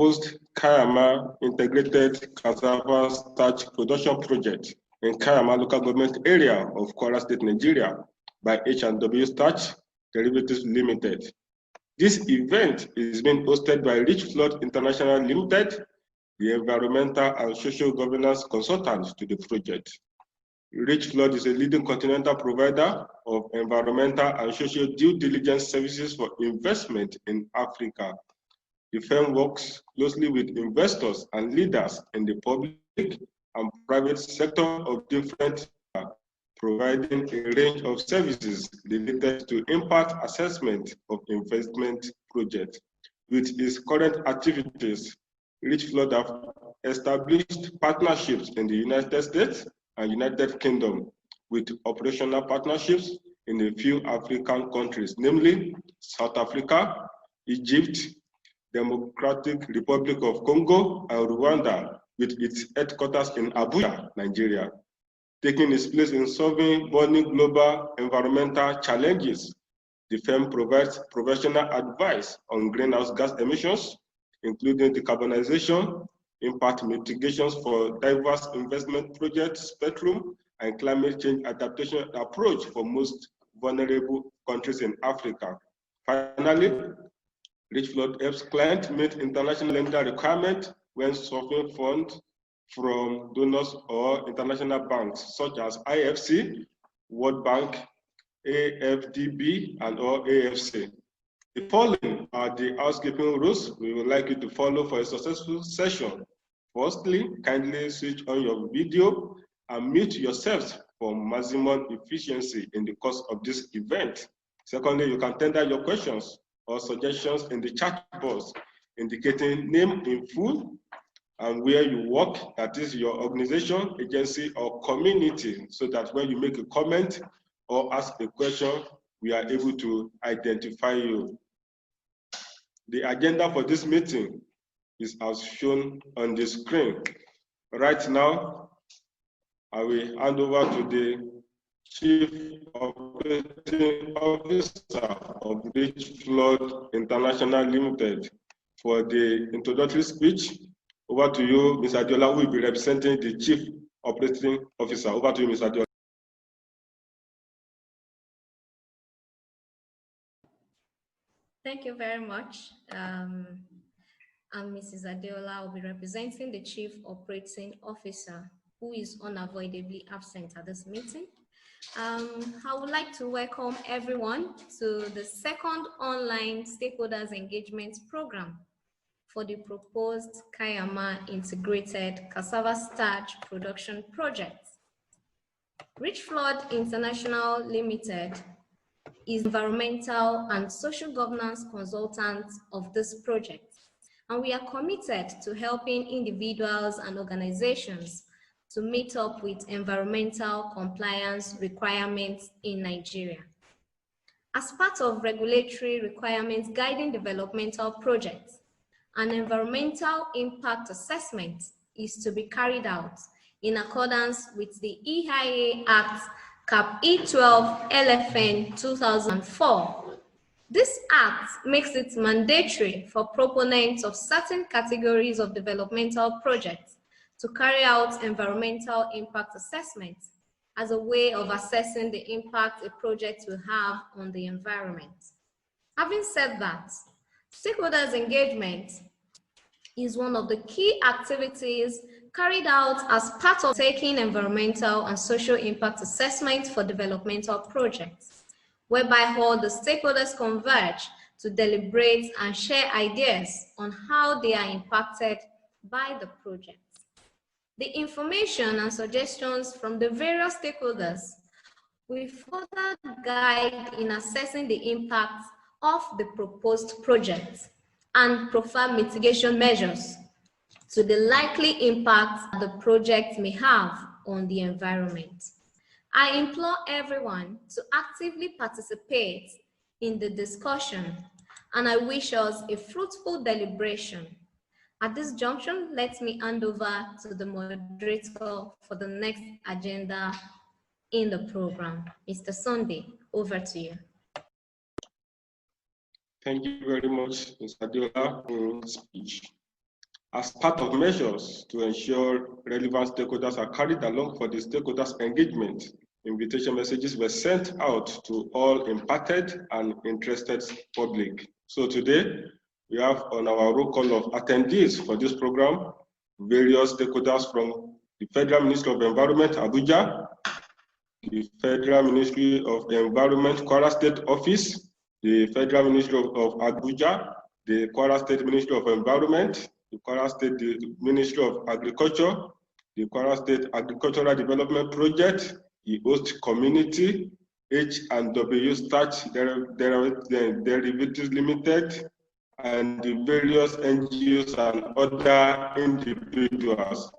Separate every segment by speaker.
Speaker 1: proposed Kaiama Integrated Cassava Starch Production Project in Kaiama local government area of Kwara State, Nigeria by H&W Starch Derivatives Limited. This event is being hosted by Richflood International Limited, the environmental and social governance consultant to the project. Richflood is a leading continental provider of environmental and social due diligence services for investment in Africa. The firm works closely with investors and leaders in the public and private sector of different, providing a range of services related to impact assessment of investment projects. With its current activities, Richflood have established partnerships in the United States and United Kingdom with operational partnerships in a few African countries, namely South Africa, Egypt, Democratic Republic of Congo, and Rwanda, with its headquarters in Abuja, Nigeria. Taking its place in solving burning global environmental challenges, the firm provides professional advice on greenhouse gas emissions, including decarbonization, impact mitigations for diverse investment project spectrum, and climate change adaptation approach for most vulnerable countries in Africa. Finally, Richflood helps clients meet international lender requirements when sourcing funds from donors or international banks such as IFC, World Bank, AfDB, and or AFC. The following are the housekeeping rules we would like you to follow for a successful session. Firstly, kindly switch on your video and mute yourselves for maximum efficiency in the course of this event. Secondly, you can tender your questions or suggestions in the chat box, indicating name in full and where you work, that is your organization, agency, or community, so that when you make a comment or ask a question, we are able to identify you. The agenda for this meeting is as shown on the screen. Right now, I will hand over to the Chief Operating Officer of Richflood International Limited for the introductory speech. Over to you, Ms. Adiola, who will be representing the Chief Operating Officer. Over to you, Ms. Adiola.
Speaker 2: Thank you very much. I'm Mrs. Adiola. I'll be representing the Chief Operating Officer, who is unavoidably absent at this meeting. I would like to welcome everyone to the second online stakeholders engagement program for the proposed Kaiama Integrated Cassava Starch Production Project. Richflood International Limited is environmental and social governance consultant of this project, and we are committed to helping individuals and organizations to meet up with environmental compliance requirements in Nigeria. As part of regulatory requirements guiding developmental projects, an environmental impact assessment is to be carried out in accordance with the EIA Act Cap E12 LFN 2004. This act makes it mandatory for proponents of certain categories of developmental projects to carry out environmental impact assessments as a way of assessing the impact a project will have on the environment. Having said that, stakeholders engagement is one of the key activities carried out as part of taking environmental and social impact assessment for developmental projects, whereby all the stakeholders converge to deliberate and share ideas on how they are impacted by the project. The information and suggestions from the various stakeholders will further guide in assessing the impact of the proposed project and profile mitigation measures to the likely impact the project may have on the environment. I implore everyone to actively participate in the discussion, and I wish us a fruitful deliberation. At this junction, let me hand over to the moderator for the next agenda in the program. Mr. Sunday, over to you.
Speaker 1: Thank you very much, Ms. Adiola, for your speech. as part of measures to ensure relevant stakeholders are carried along for the stakeholders' engagement, invitation messages were sent out to all impacted and interested public. So today, we have on our roll call of attendees for this program, various stakeholders from the Federal Ministry of Environment, Abuja, the Federal Ministry of Environment, Kwara State Office, the Federal Ministry of Abuja, the Kwara State Ministry of Environment, the Kwara State Ministry of Agriculture, the Kwara State Agricultural Development Project, the host community, H&W Starch Derivatives Limited, and the various NGOs and other individuals.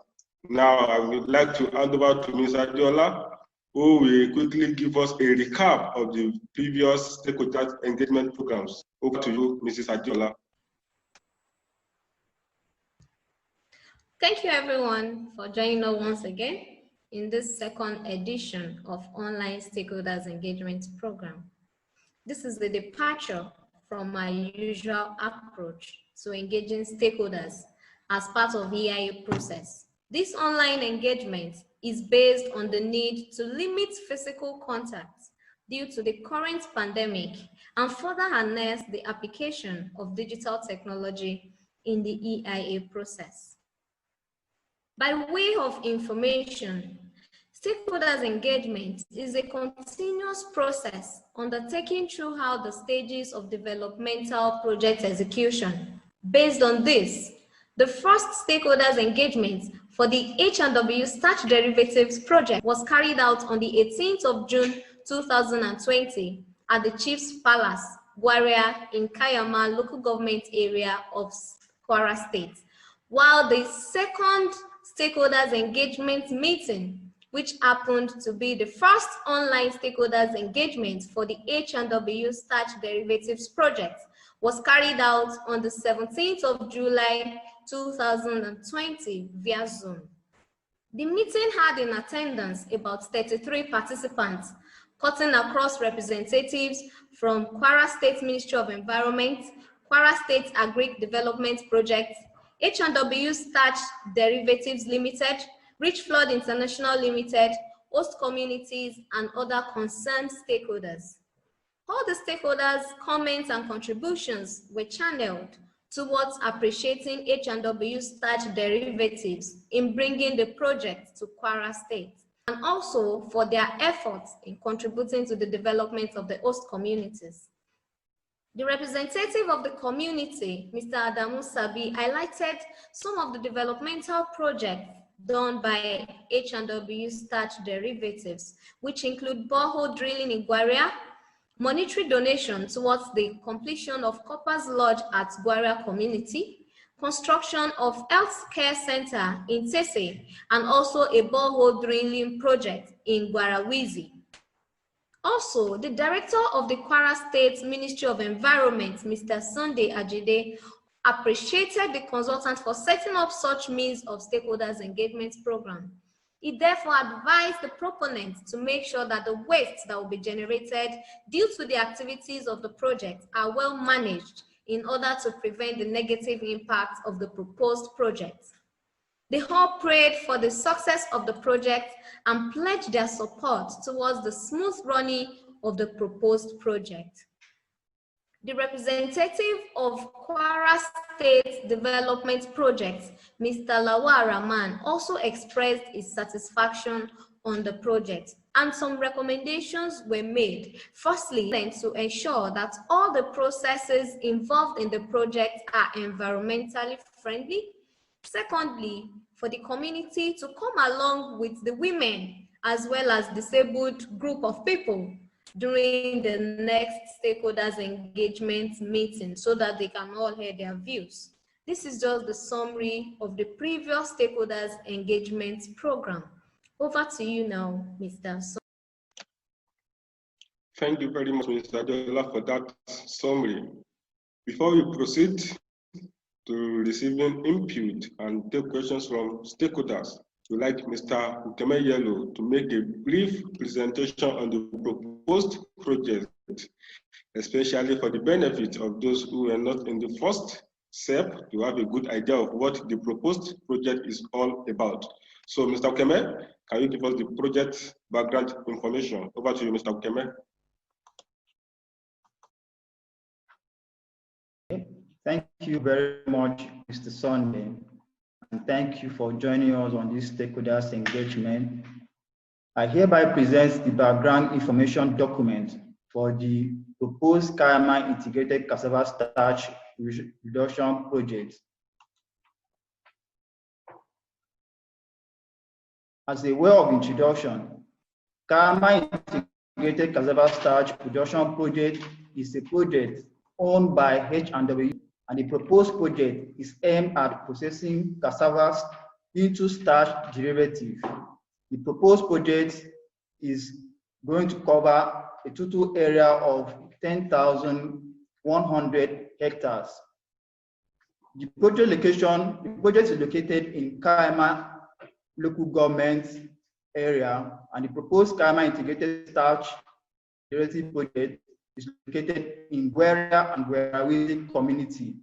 Speaker 1: Now, I would like to hand over to Ms. Adiola, who will quickly give us a recap of the previous stakeholder engagement programs. Over to you, Mrs. Adiola.
Speaker 2: Thank you, everyone, for joining us once again in this second edition of Online Stakeholders Engagement Program. This is the departure from my usual approach to engaging stakeholders as part of EIA process. This online engagement is based on the need to limit physical contacts due to the current pandemic and further harness the application of digital technology in the EIA process. By way of information, stakeholders engagement is a continuous process undertaken throughout the stages of developmental project execution. Based on this, the first stakeholders engagement for the H&W Starch Derivatives project was carried out on the 18th of June 2020 at the Chief's Palace, Gwaria in Kaiama local government area of Kwara State, while the second stakeholders engagement meeting, which happened to be the first online stakeholders engagement for the H&W Starch Derivatives project, was carried out on the 17th of July 2020 via Zoom. The meeting had in attendance about 33 participants, cutting across representatives from Kwara State Ministry of Environment, Kwara State Agri Development Project, H&W Starch Derivatives Limited, Richflood International Limited, host communities, and other concerned stakeholders. All the stakeholders' comments and contributions were channeled towards appreciating H&W Starch Derivatives in bringing the project to Kwara State, and also for their efforts in contributing to the development of the host communities. The representative of the community, Mr. Adamu Sabi, highlighted some of the developmental projects done by H&W Starch Derivatives, which include borehole drilling in Gwaria, monetary donation towards the completion of Coppers Lodge at Gwaria community, construction of health care center in Tese, and also a borehole drilling project in Gwarawizi. Also, the director of the Kwara State Ministry of Environment, Mr. Sunday Ajide, appreciated the consultant for setting up such means of stakeholders engagement program. He therefore advised the proponents to make sure that the waste that will be generated due to the activities of the project are well managed in order to prevent the negative impact of the proposed project. They all prayed for the success of the project and pledged their support towards the smooth running of the proposed project. The representative of Kwara State Development Project, Mr. Lawal Rahman, also expressed his satisfaction on the project, and some recommendations were made. Firstly, to ensure that all the processes involved in the project are environmentally friendly. Secondly, for the community to come along with the women as well as disabled group of people during the next stakeholders engagement meeting so that they can all hear their views. This is just the summary of the previous stakeholders engagement program. Over to you now, Mr. Son.
Speaker 1: Thank you very much, Mr. Adiola, for that summary. Before we proceed to receiving input and take questions from stakeholders, we'd like Mr. Ukeme Yellow to make a brief presentation on the proposed project, especially for the benefit of those who are not in the first SEP to have a good idea of what the proposed project is all about. So, Mr. Okeme, can you give us the project background information? Over to you, Mr. Okeme.
Speaker 3: Thank you very much, Mr. Sunday, and thank you for joining us on this stakeholders engagement. I hereby present the background information document for the proposed Kaiama integrated cassava starch reduction project. As a way of introduction, Kaiama integrated cassava starch production project is a project owned by H&W, and the proposed project is aimed at processing cassava into starch derivative. The proposed project is going to cover a total area of 10,100 hectares. The project is located in Kaiama local government area, and the proposed Kaiama integrated starch derivative project is located in Gwera and Gwerawizi community.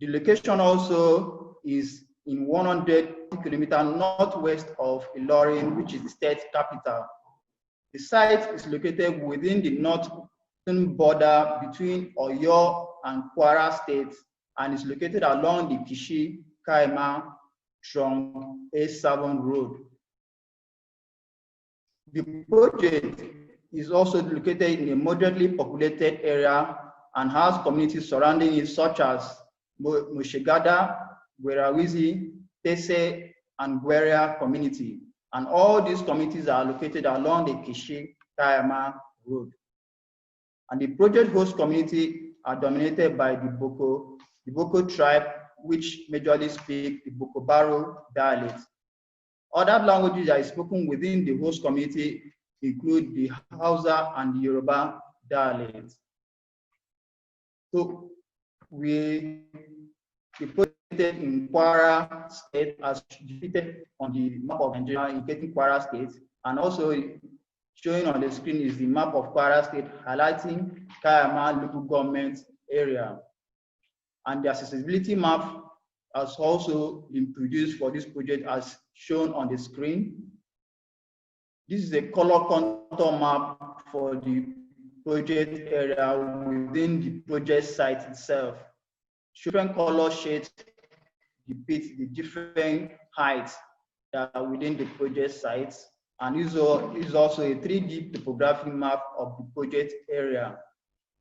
Speaker 3: The location also is in 100 kilometers northwest of Ilorin, which is the state capital. The site is located within the northern border between Oyo and Kwara states, and is located along the Kishi-Kaiama trunk A7 road. The project is also located in a moderately populated area and has communities surrounding it, such as Moshegada, Gwerawizi, Tese, and Gwera community. And all these communities are located along the Kishi-Kaiama road. And the project host community are dominated by the Boko tribe, which majorly speak the Boko-Baro dialect. Other languages that are spoken within the host community include the Hausa and the Yoruba dialects. So the project in Kwara State, as depicted on the map of Nigeria, indicating Kwara State, and also showing on the screen is the map of Kwara State, highlighting Kaiama local government area. And the accessibility map has also been produced for this project as shown on the screen. This is a color contour map for the project area within the project site itself. Different color shades depict the different heights that are within the project sites, and is also a 3D topographic map of the project area.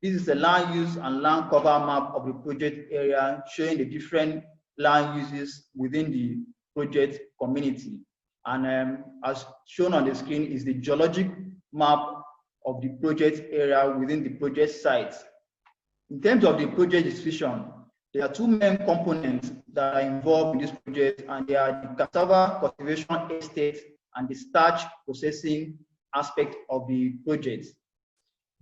Speaker 3: This is a land use and land cover map of the project area, showing the different land uses within the project community. And as shown on the screen is the geologic map of the project area within the project sites. In terms of the project decision, there are two main components that are involved in this project, and they are the cassava cultivation estate and the starch processing aspect of the project.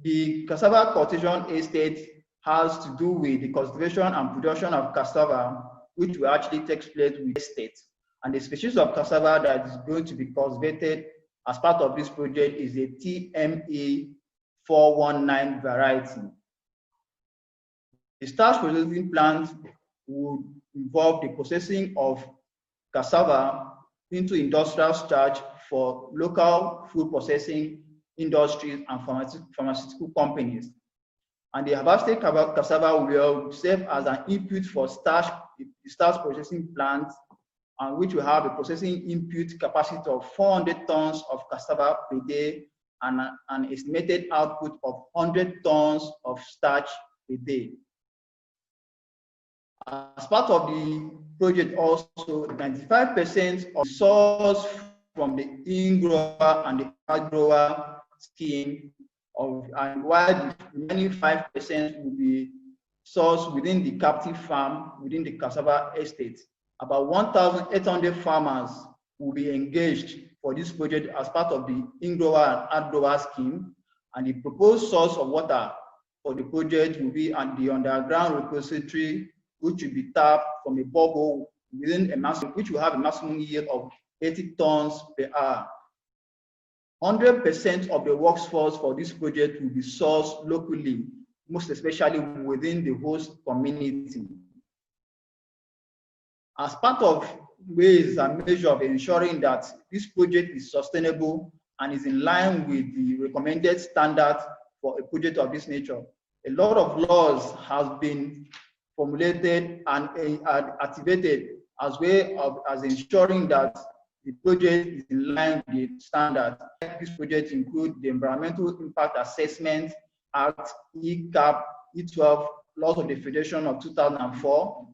Speaker 3: The cassava cultivation estate has to do with the cultivation and production of cassava, which will actually take place with the estate. And the species of cassava that is going to be cultivated as part of this project is a TME 419 variety. The starch processing plant would involve the processing of cassava into industrial starch for local food processing industries and pharmaceutical companies. And the harvested cassava will serve as an input for the starch processing plant, and which will have a processing input capacity of 400 tons of cassava per day and an estimated output of 100 tons of starch per day. As part of the project, also 95% of source from the in-grower and the out-grower scheme, and while the remaining 5% will be sourced within the captive farm within the cassava estate. About 1,800 farmers will be engaged for this project as part of the in-grower and out-grower scheme, and the proposed source of water for the project will be at the underground repository, which will be tapped from a borehole within a maximum, which will have a maximum yield of 80 tons per hour. 100% of the workforce for this project will be sourced locally, most especially within the host community. As part of ways and measures of ensuring that this project is sustainable and is in line with the recommended standards for a project of this nature, a lot of laws have been formulated and activated as way of ensuring that the project is in line with standards. These projects include the Environmental Impact Assessment Act, ECAP, E12, Laws of the Federation of 2004,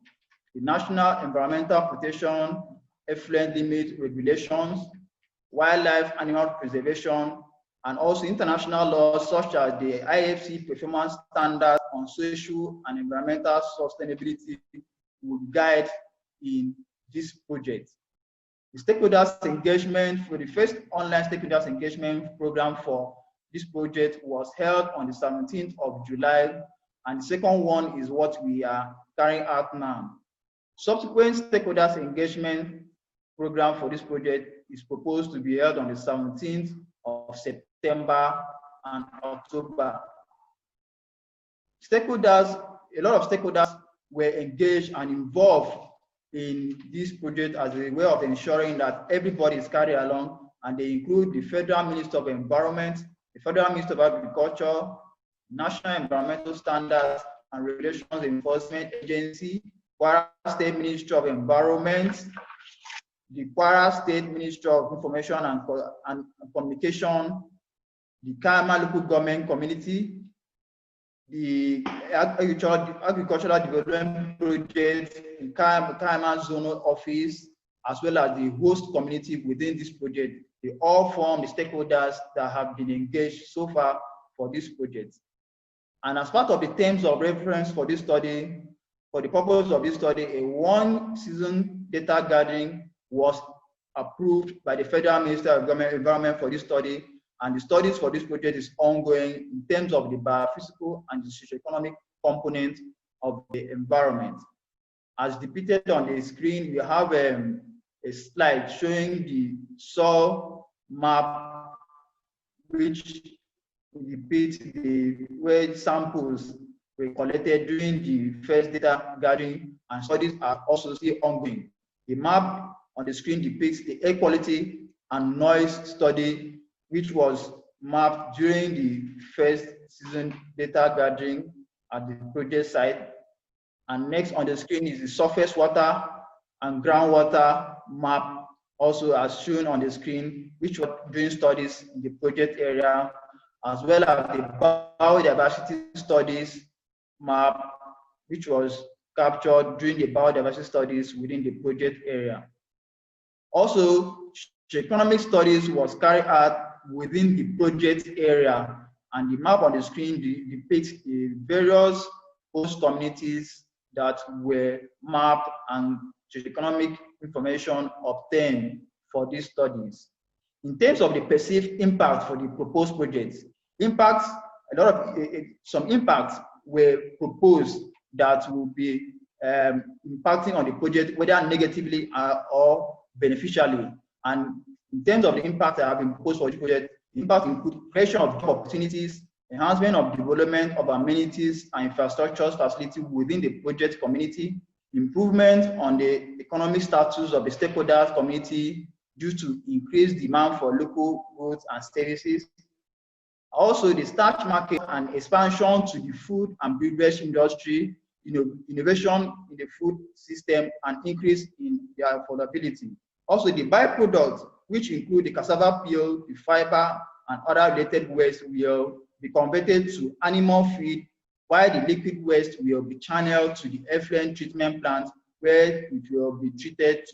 Speaker 3: the National Environmental Protection Effluent Limit Regulations, Wildlife Animal Preservation, and also international laws such as the IFC Performance Standards on Social and Environmental Sustainability will guide in this project. The stakeholders engagement for the first online stakeholders engagement program for this project was held on the 17th of July, and the second one is what we are carrying out now. Subsequent stakeholders engagement program for this project is proposed to be held on the 17th of September and October. Stakeholders, a lot of stakeholders were engaged and involved in this project as a way of ensuring that everybody is carried along, and they include the Federal Minister of Environment, the Federal Minister of Agriculture, National Environmental Standards and Regulations Enforcement Agency, Kwara State Ministry of Environment, the Kwara State Ministry of Information and Communication, the Kaiama Local Government Community, the Agricultural Development Project, the Kaiama Zonal Office, as well as the host community within this project. They all form the stakeholders that have been engaged so far for this project. And as part of the terms of reference for this study, for the purpose of this study, a one-season data gathering was approved by the Federal Minister of Environment for this study, and the studies for this project is ongoing in terms of the biophysical and the socioeconomic component of the environment. As depicted on the screen, we have a slide showing the soil map, which depicts the where samples were collected during the first data gathering, and studies are also still ongoing. The map on the screen depicts the air quality and noise study, which was mapped during the first season data gathering at the project site. And next on the screen is the surface water and groundwater map, also as shown on the screen, which was doing studies in the project area, as well as the biodiversity studies map, which was captured during the biodiversity studies within the project area. Also, economic studies was carried out within the project area, and the map on the screen depicts the various host communities that were mapped and economic information obtained for these studies. In terms of the perceived impact for the proposed projects, impacts, some impacts were proposed that will be impacting on the project, whether negatively or beneficially. And in terms of the impact that have been proposed for the project, the impact include creation of job opportunities, enhancement of development of amenities and infrastructure facilities within the project community, improvement on the economic status of the stakeholders community due to increased demand for local goods and services. Also, the starch market and expansion to the food and beverage industry, innovation in the food system and increase in their affordability. Also, the byproducts, which include the cassava peel, the fiber, and other related waste will be converted to animal feed, while the liquid waste will be channeled to the effluent treatment plant, where it will be treated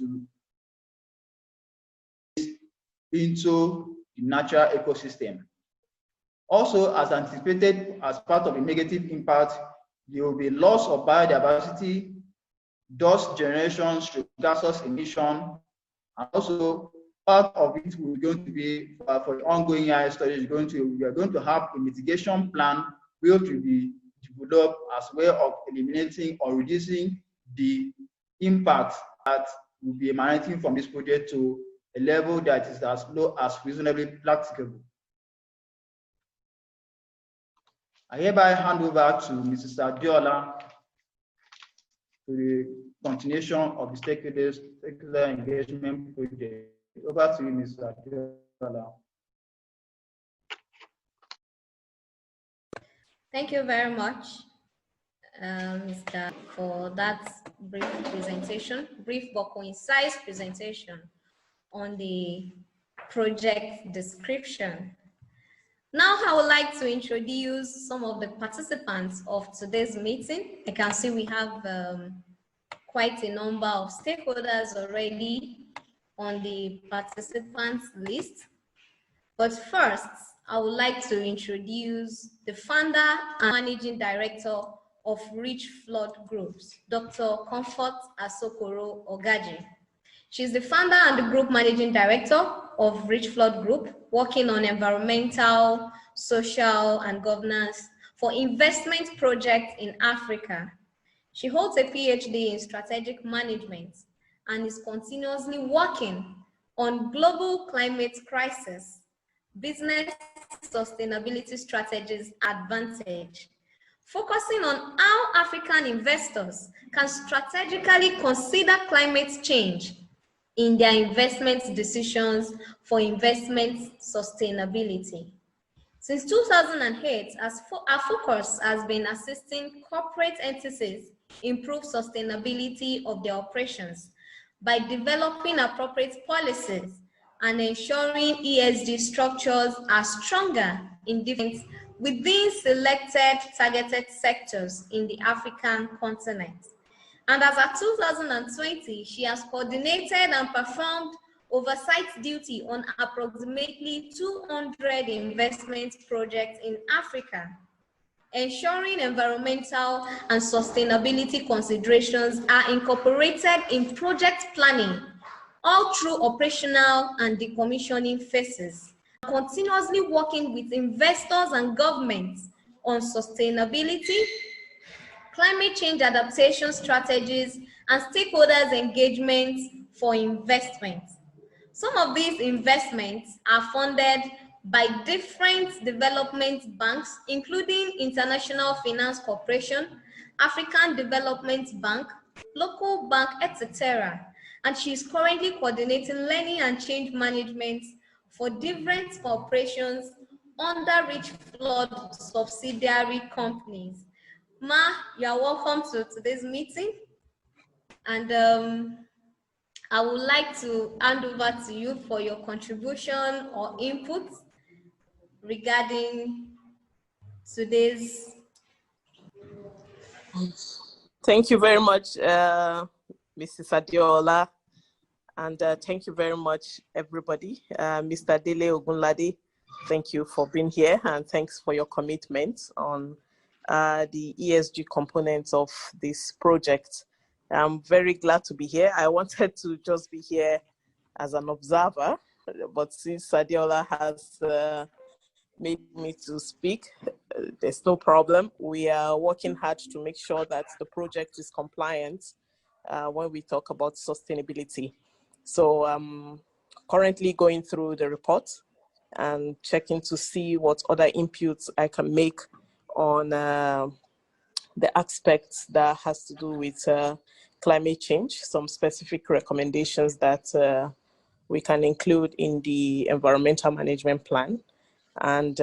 Speaker 3: into the natural ecosystem. Also, as anticipated as part of the negative impact, there will be loss of biodiversity, dust generation, gaseous emission, and also part of it will going to be for the ongoing AI studies. We are going to have a mitigation plan which will be developed as a way of eliminating or reducing the impact that will be emanating from this project to a level that is as low as reasonably practicable. I hereby hand over to Mrs. Adiola to continuation of the stakeholder engagement project. Over to you, Mr. Adiola.
Speaker 2: Thank you very much, Mr. for that brief presentation, brief but concise presentation on the project description. Now I would like to introduce some of the participants of today's meeting. I can see we have quite a number of stakeholders already on the participants list. But first, I would like to introduce the founder and managing director of Richflood Groups, Dr. Comfort Asokoro Ogaji. She's the founder and the group managing director of Richflood Group, working on environmental, social, and governance for investment projects in Africa. She holds a PhD in strategic management and is continuously working on global climate crisis, business sustainability strategies advantage, focusing on how African investors can strategically consider climate change in their investment decisions for investment sustainability. Since 2008, our focus has been assisting corporate entities improve sustainability of their operations by developing appropriate policies and ensuring ESG structures are stronger within selected targeted sectors in the African continent. And as of 2020, she has coordinated and performed oversight duty on approximately 200 investment projects in Africa, ensuring environmental and sustainability considerations are incorporated in project planning all through operational and decommissioning phases, continuously working with investors and governments on sustainability, climate change adaptation strategies, and stakeholders engagement for investment. Some of these investments are funded by different development banks, including International Finance Corporation, African Development Bank, local bank, etc. And she is currently coordinating learning and change management for different corporations under Richflood subsidiary companies. Ma, you are welcome to today's meeting. And I would like to hand over to you for your contribution or input regarding today's.
Speaker 4: Thank you very much, Mrs. Adiola, and thank you very much, everybody. Mr. Dele Ogunlade, thank you for being here, and thanks for your commitment on the ESG components of this project. I'm very glad to be here. I wanted to just be here as an observer, but since Adiola has made me to speak, there's no problem. We are working hard to make sure that the project is compliant when we talk about sustainability. So I'm currently going through the report and checking to see what other inputs I can make on the aspects that has to do with climate change, some specific recommendations that we can include in the environmental management plan, and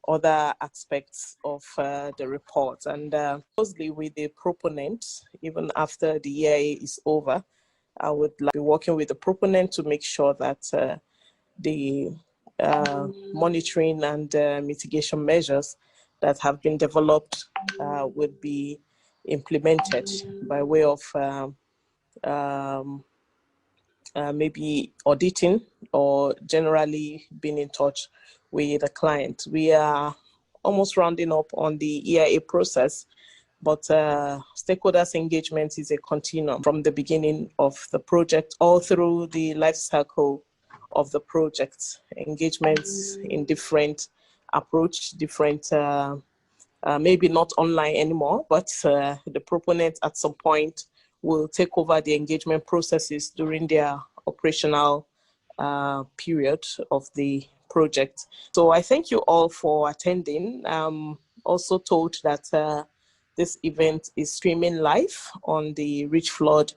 Speaker 4: other aspects of the report. And closely with the proponent, even after the EIA is over, I would like to be working with the proponent to make sure that the monitoring and mitigation measures that have been developed would be implemented by way of maybe auditing or generally being in touch with the client. We are almost rounding up on the EIA process, but stakeholders engagement is a continuum from the beginning of the project all through the life cycle of the project. Engagements in different approach, different, maybe not online anymore, but the proponent at some point will take over the engagement processes during their operational period of the project. So I thank you all for attending. I'm also told that this event is streaming live on the Richflood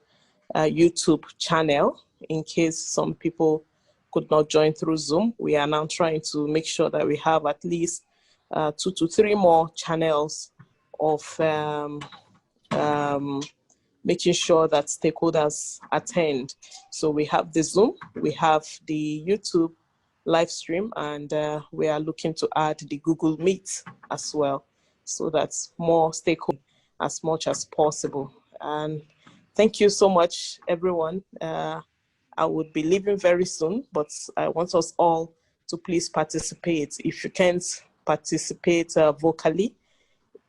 Speaker 4: YouTube channel. In case some people could not join through Zoom, we are now trying to make sure that we have at least 2 to 3 more channels of making sure that stakeholders attend. So we have the Zoom, we have the YouTube live stream, and we are looking to add the Google Meet as well, so that more stakeholders as much as possible. And thank you so much, everyone. I would be leaving very soon, but I want us all to please participate. If you can't participate vocally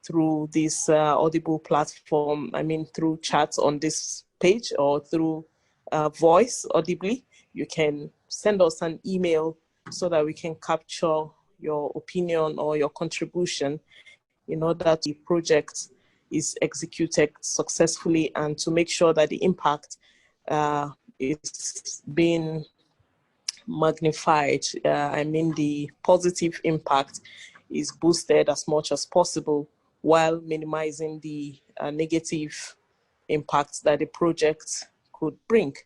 Speaker 4: through this Audible platform, I mean through chats on this page or through voice audibly, you can send us an email so that we can capture your opinion or your contribution in order that the project is executed successfully and to make sure that the impact is being magnified. I mean, the positive impact is boosted as much as possible while minimizing the negative impacts that the project could bring.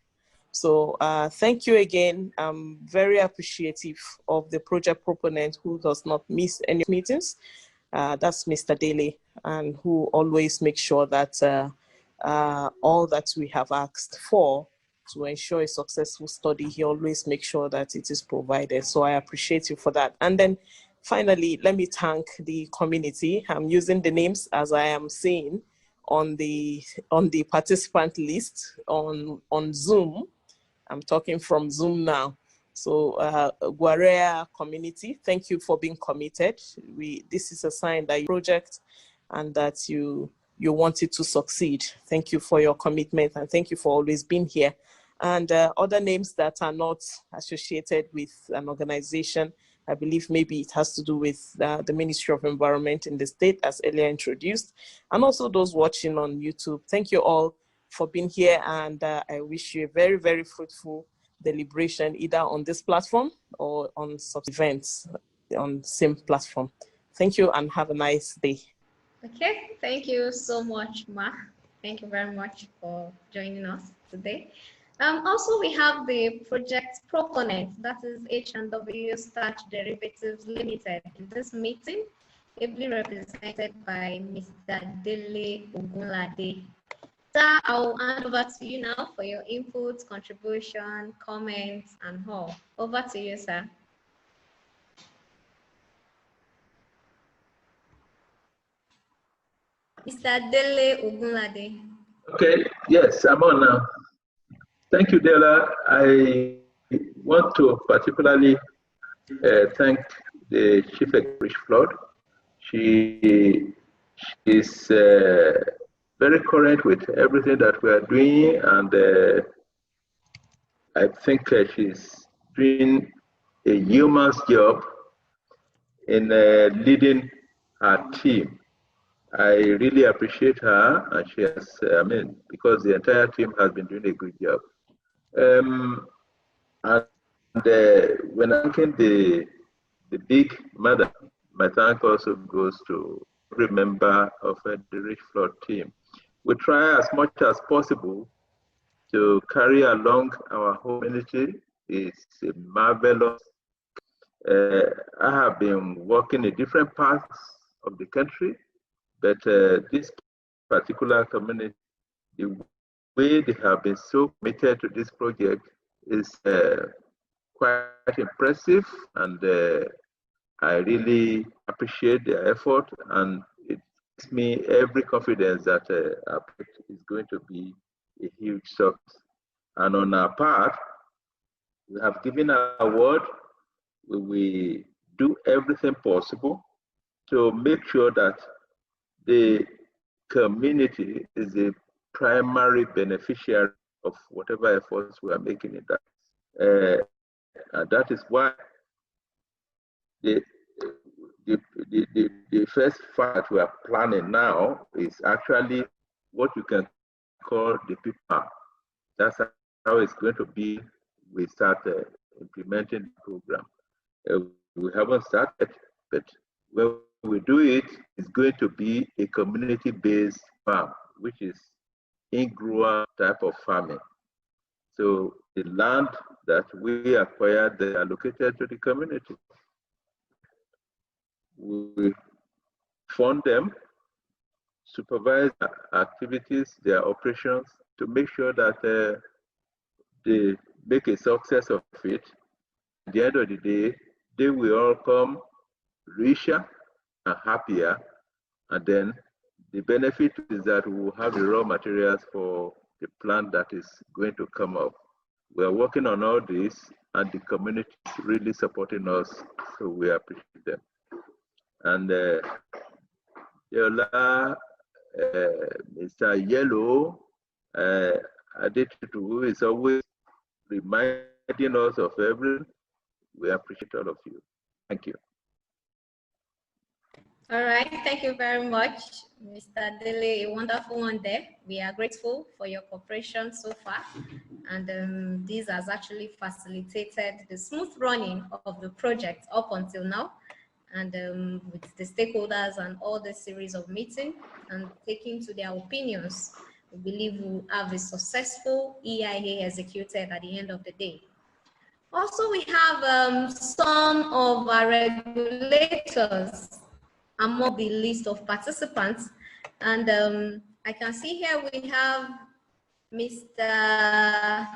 Speaker 4: So thank you again. I'm very appreciative of the project proponent who does not miss any meetings. That's Mr. Daly, and who always makes sure that all that we have asked for to ensure a successful study, he always makes sure that it is provided. So I appreciate you for that. And then finally, let me thank the community. I'm using the names as I am saying on the participant list on Zoom. I'm talking from Zoom now. So Guarea community, thank you for being committed. This is a sign that your project and that you want it to succeed. Thank you for your commitment, and thank you for always being here. And other names that are not associated with an organization, I believe maybe it has to do with the Ministry of Environment in the state, as earlier introduced, and also those watching on YouTube. Thank you all for being here, and I wish you a very, very fruitful deliberation either on this platform or on sub events on the same platform. Thank you and have a nice day.
Speaker 2: Okay, thank you so much, Ma. Thank you very much for joining us today. Also, we have the project proponent, that is H&W Starch Derivatives Limited, in this meeting, ably represented by Mr. Dele Ogunlade. Sir, I'll hand over to you now for your inputs, contribution, comments, and all. Over to you, sir. Mr. Dele Ogunlade.
Speaker 5: Okay, yes, I'm on now. Thank you, Dela. I want to particularly thank the Chief Executive Richflood. She is very current with everything that we are doing, and I think she's doing a yeoman's job in leading our team. I really appreciate her, and she has, because the entire team has been doing a good job. When I'm thanking the big mother, my thank also goes to every member of the Richflood team. We try as much as possible to carry along our community. It's a marvelous. I have been working in different parts of the country, but this particular community, the way they have been so committed to this project is quite impressive, and I really appreciate their effort, and it gives me every confidence that our project is going to be a huge success. And on our part, we have given our word. We do everything possible to make sure that the community is the primary beneficiary of whatever efforts we are making in that. And that is why the first part we are planning now is actually what you can call the people. That's how it's going to be. We start implementing the program. We haven't started, but when we do it, it's going to be a community-based farm, which is in-grower type of farming. So the land that we acquired, they are allocated to the community. We fund them, supervise activities, their operations, to make sure that they make a success of it. At the end of the day, they will all come richer and happier, and then the benefit is that we will have the raw materials for the plant that is going to come up. We are working on all this, and the community is really supporting us, so we appreciate them. And Mr. Yellow, who is always reminding us of everything, we appreciate all of you. Thank you.
Speaker 2: All right, thank you very much, Mr. Dele. A wonderful one there. We are grateful for your cooperation so far, and this has actually facilitated the smooth running of the project up until now, and with the stakeholders and all the series of meetings and taking to their opinions, we believe we'll have a successful EIA executed at the end of the day. Also, we have some of our regulators among the list of participants, and I can see here we have Mr.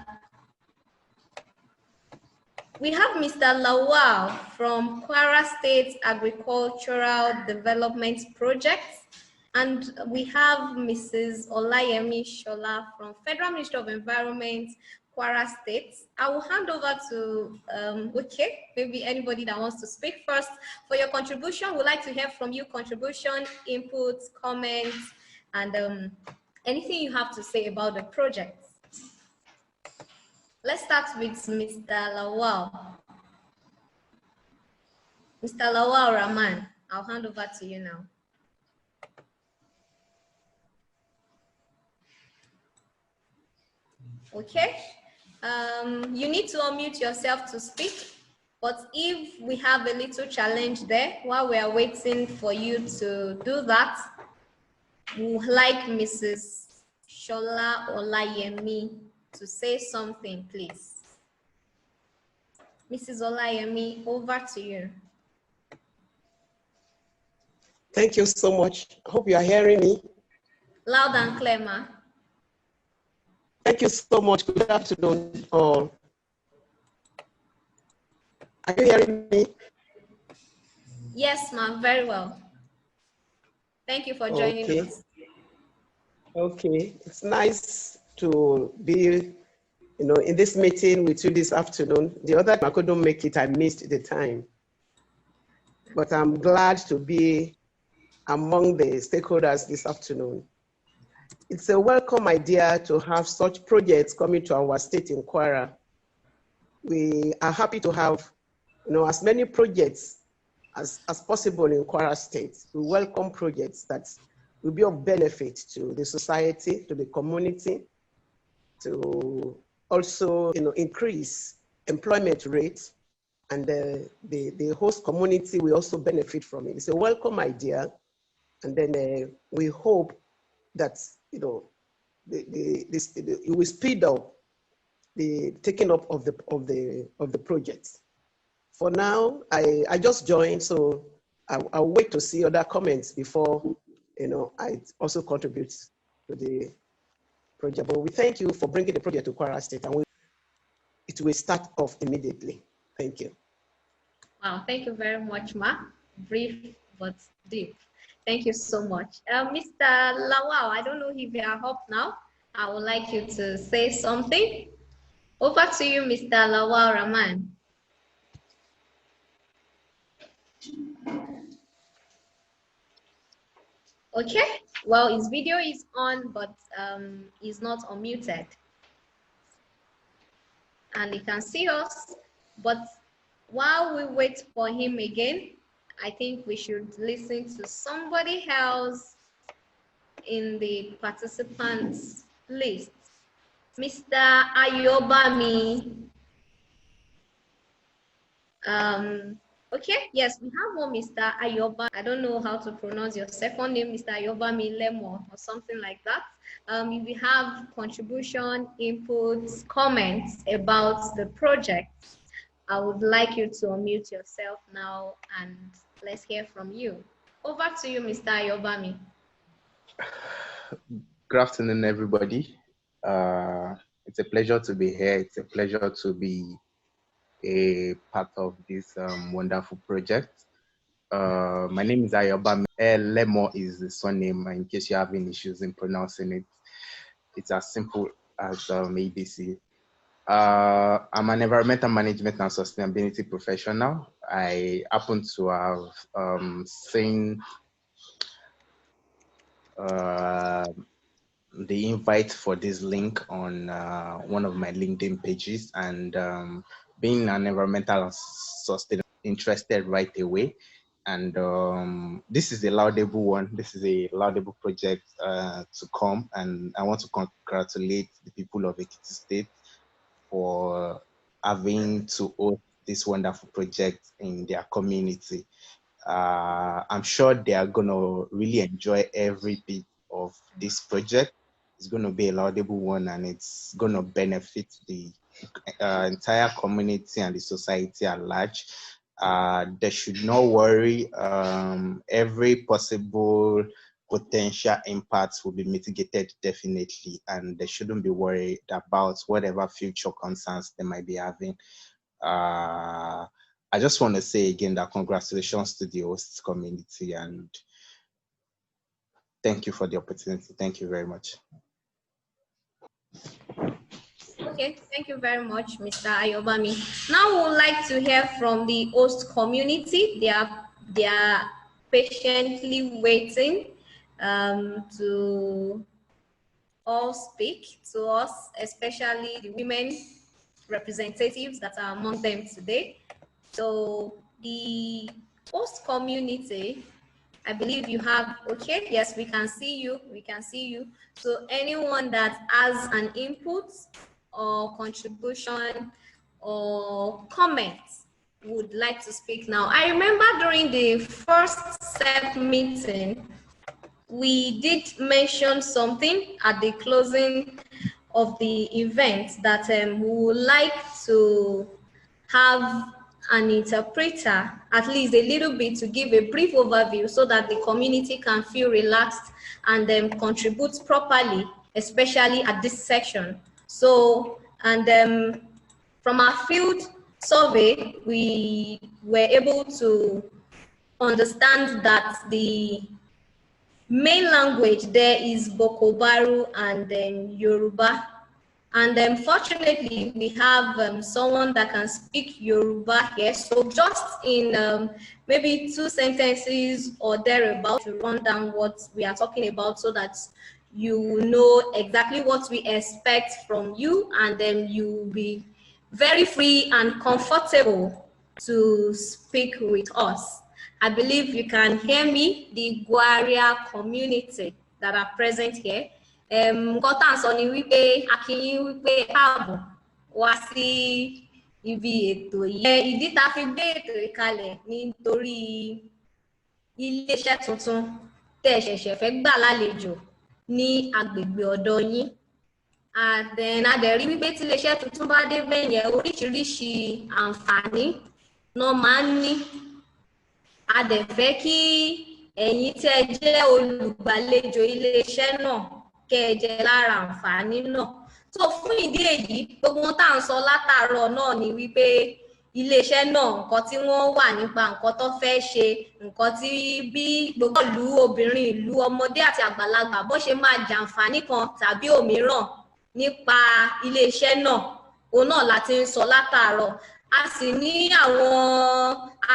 Speaker 2: Lawal from Kwara State Agricultural Development Project, and we have Mrs. Olayemi Shola from Federal Ministry of Environment, Kwara State. I will hand over to, maybe anybody that wants to speak first. For your contribution, we'd like to hear from you, contribution, inputs, comments, and anything you have to say about the project. Let's start with Mr. Lawal. Mr. Lawal Rahman, I'll hand over to you now. Okay. You need to unmute yourself to speak, but if we have a little challenge there while we are waiting for you to do that, we would like Mrs. Shola Olayemi to say something, please. Mrs. Olayemi, over to you.
Speaker 6: Thank you so much. I hope you are hearing me.
Speaker 2: Loud and clear, ma.
Speaker 6: Thank you so much. Good afternoon. Are you hearing me?
Speaker 2: Yes, ma'am, very well. Thank you for joining us.
Speaker 6: Okay, it's nice to be, in this meeting with you this afternoon. The other time I couldn't make it, I missed the time. But I'm glad to be among the stakeholders this afternoon. It's a welcome idea to have such projects coming to our state in Kwara. We are happy to have, as many projects as possible in Kwara State. We welcome projects that will be of benefit to the society, to the community, to also, increase employment rates, and the host community will also benefit from it. It's a welcome idea, and then we hope that it will speed up the taking up of the project. For now, I just joined, so I'll wait to see other comments before I also contribute to the project. But we thank you for bringing the project to Kwara State, and it will start off immediately. Thank you.
Speaker 2: Wow, thank you very much, Ma. Brief but deep. Thank you so much. Mr. Lawal, I don't know if you are up now. I would like you to say something. Over to you, Mr. Lawal Rahman. Okay, well, his video is on, but he's not unmuted. And he can see us, but while we wait for him again, I think we should listen to somebody else in the participants list. Mr. Ayobami, Okay, yes, we have one Mr. Ayoba. I don't know how to pronounce your second name, Mr. Ayoba Milemo or something like that. If you have contribution, inputs, comments about the project, I would like you to unmute yourself now and let's hear from you. Over to you, Mr. Ayobami.
Speaker 7: Good afternoon, everybody. It's a pleasure to be here. It's a pleasure to be a part of this wonderful project. My name is Ayobami. Lemo is the surname, in case you're having issues in pronouncing it. It's as simple as ABC. I'm an environmental management and sustainability professional. I happen to have seen the invite for this link on one of my LinkedIn pages, and being an environmental sustainability interested right away. And this is a laudable one. This is a laudable project to come, and I want to congratulate the people of Ekiti State for having to host this wonderful project in their community. I'm sure they are going to really enjoy every bit of this project. It's going to be a laudable one, and it's going to benefit the entire community and the society at large. They should not worry. Every possible potential impacts will be mitigated definitely, and they shouldn't be worried about whatever future concerns they might be having. I just want to say again that congratulations to the host community, and thank you for the opportunity. Thank you very much.
Speaker 2: Okay, thank you very much, Mr. Ayobami. Now we would like to hear from the host community. They are patiently waiting to all speak to us, especially the women representatives that are among them today. So the host community, I believe you have, okay, yes, we can see you, So anyone that has an input or contribution or comment would like to speak now. I remember during the first set meeting, we did mention something at the closing of the event that we would like to have an interpreter, at least a little bit, to give a brief overview so that the community can feel relaxed and then contribute properly, especially at this section. So, and from our field survey, we were able to understand that the main language there is Bokobaru and then Yoruba. And unfortunately, we have someone that can speak Yoruba here. So just in maybe 2 sentences or thereabout to run down what we are talking about so that you know exactly what we expect from you, and then you will be very free and comfortable to speak with us. I believe you can hear me, the Gwaria community that are present here. Nǹkan tá à ń sọ ni wípé a kí yín wípé káàbọ̀ wá sí ibi ètò yìí. Ìdí tá a fi gbé ètò yìí kalẹ̀ nítorí iléeṣẹ́ tuntun tẹ́ ẹ ṣẹ̀ṣẹ̀ fẹ́ gbà lálejò ní agbègbè ọ̀dọ̀ yín. A dẹ̀ rí wípé tí iléeṣẹ́ tuntun bá dé bẹ́ẹ̀ yẹn oríṣiríṣi àǹfààní náà máa ń ní. A dẹ̀ fẹ́ kí ẹ̀yin tí ẹ jẹ́ olùgbàlejò iléeṣẹ́ náà kẹ́ ẹ jẹ lára àǹfààní náà. So fún ìdí èyí, gbogbo wọn tá à ń sọ látàárọ̀ náà ni wípé iléeṣẹ́ náà, nǹkan tí wọ́n wà nípa nǹkan tó fẹ́ ṣe, nǹkan tí bí gbogbo ìlú, obìnrin ìlú, ọmọdé àti àgbàlagbà bó ṣe máa jàǹfààní kan tàbí òmíràn nípa iléeṣẹ́ náà, òun náà la ti ń sọ látàárọ̀. A sì ní àwọn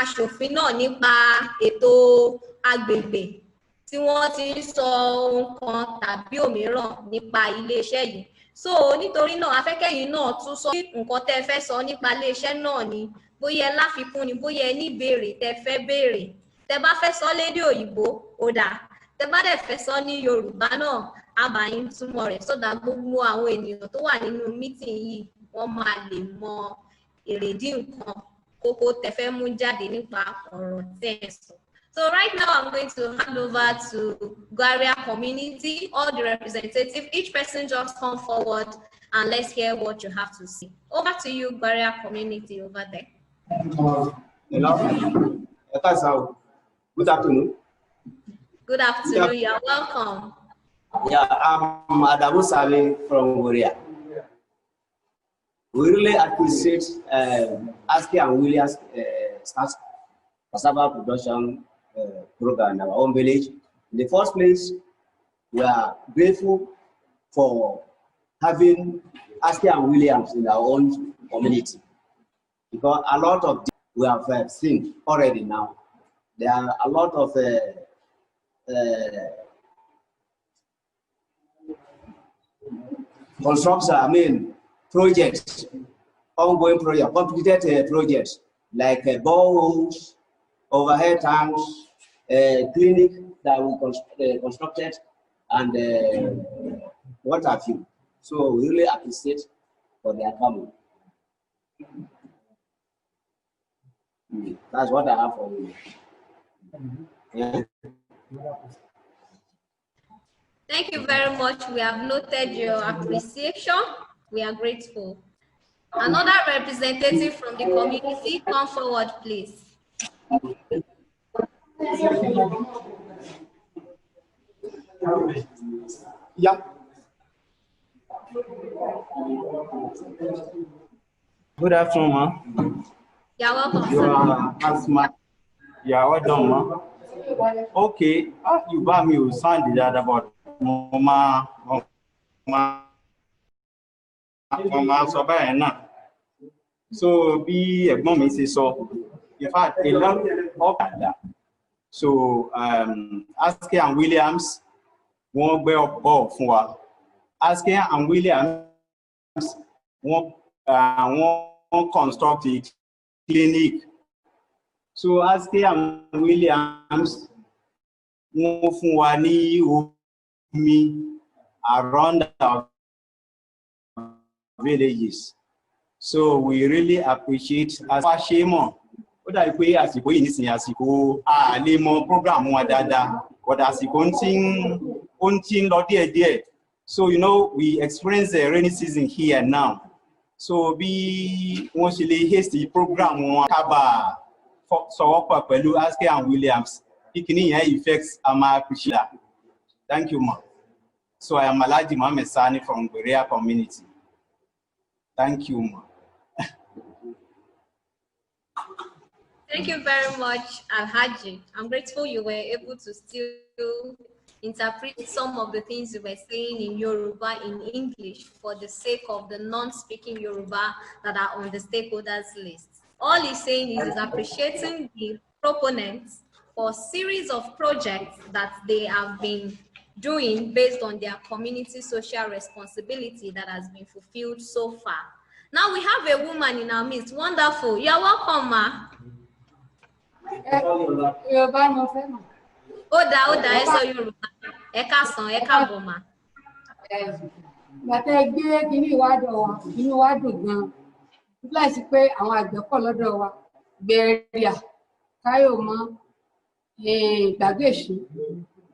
Speaker 2: aṣòfin náà nípa ètò agbègbè tí wọ́n ti ń sọ ohun kan tàbí òmíràn nípa iléeṣẹ́ yìí. So nítorí náà afẹ́kẹ́yìn náà tún sọ nǹkan tẹ́ fẹ́ sọ nípa iléeṣẹ́ náà ni, bóyá ẹ láfikún ni, bóyá ẹ ní ìbéèrè tẹ́ fẹ́ béèrè. Tẹ́ bá fẹ́ sọ lédè òyìnbó, ó dáa. Tẹ́ bá dẹ̀ fẹ́ sọ ní Yorùbá náà, a bá yín túmọ̀ rẹ̀ sódà gbogbo àwọn ènìyàn tó wà nínú mítìn yìí wọ́n máa lè mọ èrèdí nǹkan kókó tẹ́ fẹ́ mú jáde nípa ọ̀rọ̀ tẹ́ ẹ sọ. So right now, I'm going to hand over to Gwaria community, all the representatives. Each person just come forward and let's hear what you have to say. Over to you, Gwaria community over there.
Speaker 8: Hello. Good afternoon.
Speaker 2: Good afternoon. You're welcome.
Speaker 8: Yeah, I'm Adamu Sale from Korea. We really appreciate ASTM and Williams start cassava production program in our own village. In the first place, we are grateful for having ASTM and Williams in our own community, because a lot of we have seen already now. There are a lot of construction, projects, ongoing projects, completed projects like boreholes, overhead tanks, clinic that we constructed, and what have you. So we really appreciate for their coming. That's what I have for you. Yeah.
Speaker 2: Thank you very much. We have noted your appreciation. We are grateful. Another representative from the community, come forward, please.
Speaker 9: Yeah. Good afternoon, ma.
Speaker 2: You're welcome,
Speaker 9: you are asthma. Yeah, well done, ma. Okay, you bought me with Sandy that about Mama so bad enough. So be a moment is so in fact a lot of that. So Asker and Williams won't be up for Asker and Williams won't construct a clinic. So Asker and Williams won't for me around our villages. So we really appreciate as Shemo. What I pay as you go in this program but as you continue, so you know we experience the rainy season here now. So we mostly hasty program cover so Asker and Williams. Picking effects I appreciate that. Thank you, ma. So I am Alaji Mohammed Sani from Korea community. Thank you, ma.
Speaker 2: Thank you very much, Alhaji. I'm grateful you were able to still interpret some of the things you were saying in Yoruba in English for the sake of the non-speaking Yoruba that are on the stakeholders list. All he's saying is appreciating the proponents for a series of projects that they have been doing based on their community social responsibility that has been fulfilled so far. Now we have a woman in our midst. Wonderful. You're welcome, ma. Oda, eso Yoruba. Eka son, eka boma.
Speaker 10: Bàtà gbé kíní ìwádọ̀ wa, inú wa dùn gan. Láìsí pé àwọn àgbẹ̀ pọ̀ lọ́dọ̀ wa, Gbẹ̀rìà, Káyọ̀mọ́, Gbàgbéṣù.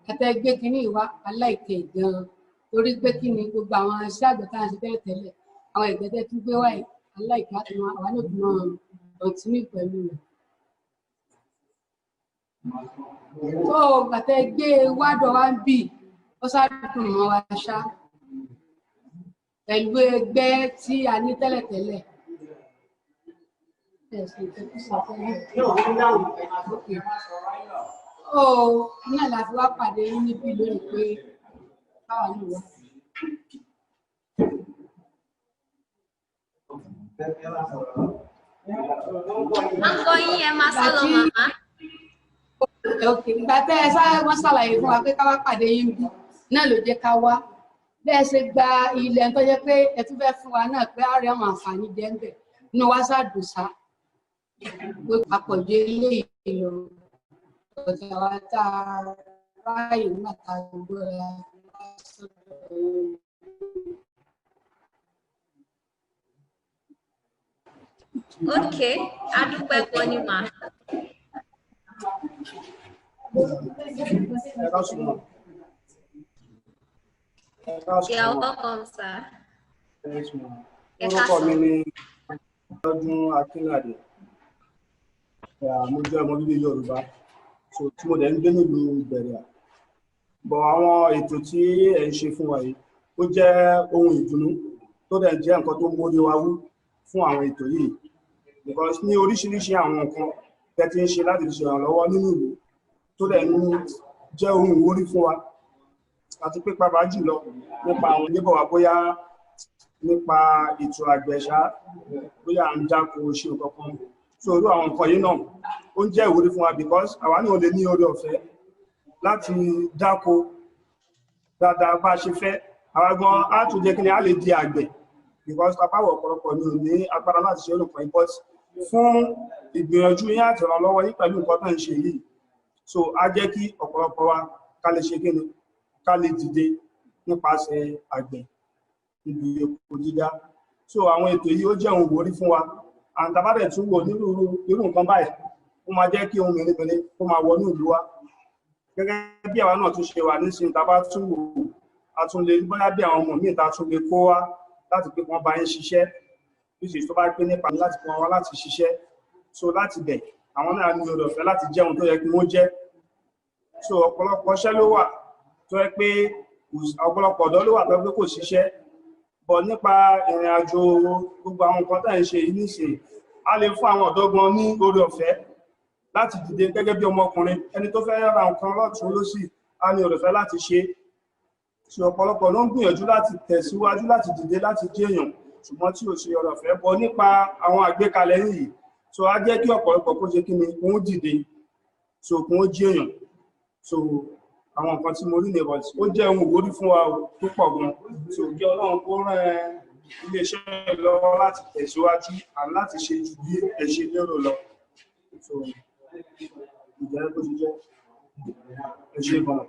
Speaker 10: Bàtà gbé kíní ìwá aláìkè gan. Torí pé kíni gbogbo àwọn iṣẹ́ àgbẹ̀ tá à ń ṣe tẹ́lẹ̀, àwọn ìgbẹ́tẹ́ tún gbé wáyé aláìkè àti àwọn náà tún máa kọ̀ntínú pẹ̀lú rẹ̀. So bàtà gbé wádọ̀ wa ń bì, ó sádùn mọ́ wa ṣá. Pẹ̀lú ẹgbẹ́ tí a ní tẹ́lẹ̀tẹ́lẹ̀. Náà la fi wá pàdé níbí lónìí pé káwa ní wá.
Speaker 2: Uncle yín ẹ máa sá lọ, màmá.
Speaker 10: Ìgbà tẹ́ ẹ sáré wọ́n ṣàlàyé fún wa pé ká wá pàdé yín bí náà ló jẹ́ ká wá. Bẹ́ẹ̀ ṣe gba ilẹ̀ tó jẹ́ pé ẹ tún fẹ́ fún wa náà pé á rí àwọn àǹfààní jẹ́ ń bẹ̀. Inú wa ṣàdùn sá. Pé àpọ̀jù ilé ìlọ ọ̀tẹ̀ wa tá a ráàyè nígbà tá a gbogbo ẹ̀
Speaker 2: Okay, adúpẹ́ gan ni mà. You're welcome, sir.
Speaker 11: Orúkọ mi ni Ọdún Akínládé. Mo jẹ́ ọmọ bíbí Yorùbá, so tí mo dẹ̀ ń gbé nílùú Ìbẹ̀rẹ̀. Bọ̀ àwọn ètò tí ẹ̀ ń ṣe fún wa yìí, ó jẹ́ ohun ìdùnnú tó dẹ̀ jẹ́ nǹkan tó mórí wa wú fún àwọn ètò yìí. Because ní oríṣiríṣi àwọn nǹkan tẹ́ ti ń ṣe láti fi ṣèrànlọ́wọ́ nínú ìlú tó dẹ̀ ń jẹ́ ohun ìwúrí fún wa. Àti pé pàápàá jùlọ nípa àwọn níbọ̀ wa bóyá nípa ètò àgbẹ̀ṣá, bóyá à ń dáko ṣe nǹkan kan. So irú àwọn nǹkan yìí náà ó ń jẹ́ ìwúrí fún wa because àwa náà lè ní oore ọ̀fẹ́ láti dáko dáadáa bá a ṣe fẹ́. Àwa gan á tún jẹ́ kí ni a lè di àgbẹ̀ because tapáwọ̀ ọ̀pọ̀lọpọ̀ ni ò ní agbára láti ṣe olùkọ́ but fún ìgbìyànjú yín àti ìrànlọ́wọ́ yín pẹ̀lú nǹkan tó ń ṣe yìí. So á jẹ́ kí ọ̀pọ̀lọpọ̀ wa ká lè ṣe kí ni ká lè dìde nípasẹ̀ àgbẹ̀ níbi epo dídá. So àwọn ètò yìí ó jẹ́ ohun ìwúrí fún wa and tàbádẹ̀ tún wò nínú irú nǹkan báyìí ó máa jẹ́ kí ohun mèremère kó máa wọnú ìlú wa. Gẹ́gẹ́ bí àwa náà tún ṣe wà nísìnyí tàbá tún wò a tún lè bóyá bí àwọn ọmọ míì ta tún lè kó wá láti pé wọ́n bá ń ṣiṣẹ́ níṣẹ́ tó bá gbé nípa láti pọn wá láti ṣiṣẹ́. So láti bẹ̀ àwọn náà ní oore ọ̀fẹ́ láti jẹ́ ohun tó yẹ kí wọ́n jẹ́. So ọ̀pọ̀lọpọ̀ iṣẹ́ ló wà tó yẹ pé ọ̀pọ̀lọpọ̀ ọ̀dọ́ ló wà tó yẹ pé kò ṣiṣẹ́. Bọ̀ nípa ìrìn àjò gbogbo àwọn nǹkan tá à ń ṣe yìí níṣẹ́ a lè fún àwọn ọ̀dọ́ gan ní oore ọ̀fẹ́ láti dìde gẹ́gẹ́ bí ọmọkùnrin ẹni tó fẹ́ ra nǹkan lọ́tún lósì a ní oore ọ̀fẹ́ láti ṣe. So ọ̀pọ̀lọpọ̀ ló ń gbìyànjú láti tẹ̀síwájú láti dìde láti jẹ́ èèyàn ṣùgbọ́n tí ò ṣe oore ọ̀fẹ́. Bọ̀ nípa àwọn àgbékalẹ̀ yìí so á jẹ́ kí ọ̀pọ̀lọpọ̀ kó ṣe kí ni kó dìde so kó jẹ́ èèyàn. So àwọn nǹkan tí mo rí nìbọn ó jẹ́ ohun ìwúrí fún wa tó pọ̀ gan. So kí Ọlọ́run kó rán iléeṣẹ́ lọ́wọ́ láti tẹ̀síwájú àti láti ṣe ju bí ẹ ṣe lérò lọ. So ìjẹ́ bó ti jẹ́ ẹ ṣe gan.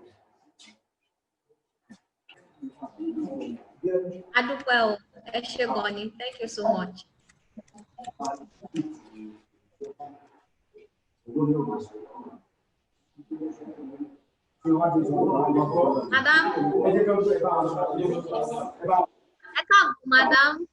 Speaker 2: Adúpẹ́ o, ẹ ṣé gan ni. Thank you so much. Madam. Madam.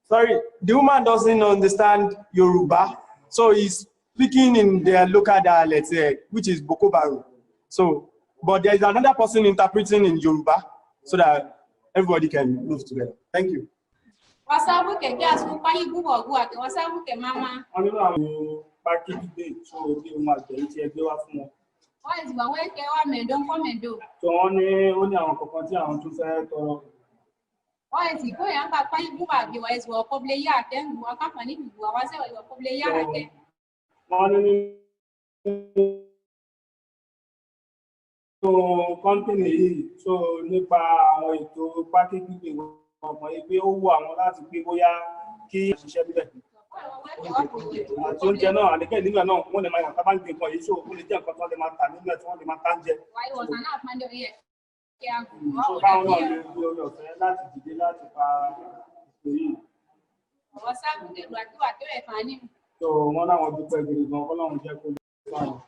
Speaker 11: Sorry, the woman doesn't understand Yoruba, so he's speaking in their local dialect, which is Bokobaru. So, but there is another person interpreting in Yoruba so that everybody can move together. Thank you. Company yìí so nípa àwọn ètò pákéjì pé ọmọ ẹgbẹ́ ó wù àwọn láti pé bóyá kí ṣiṣẹ́ bíbẹ̀ àti oúnjẹ náà àdékẹ́ nígbà náà wọ́n lè máa yàn tábà ń gbé nǹkan yìí so ó lè jẹ́ nǹkan tó lè máa tà nígbà tí wọ́n lè máa tá ń jẹ. So báwọn náà lè fi orí ọ̀fẹ́ láti dìde láti pa ètò yìí. So wọ́n láwọn dúpẹ́ gidi gan Ọlọ́run jẹ́ kó lè fáwọn.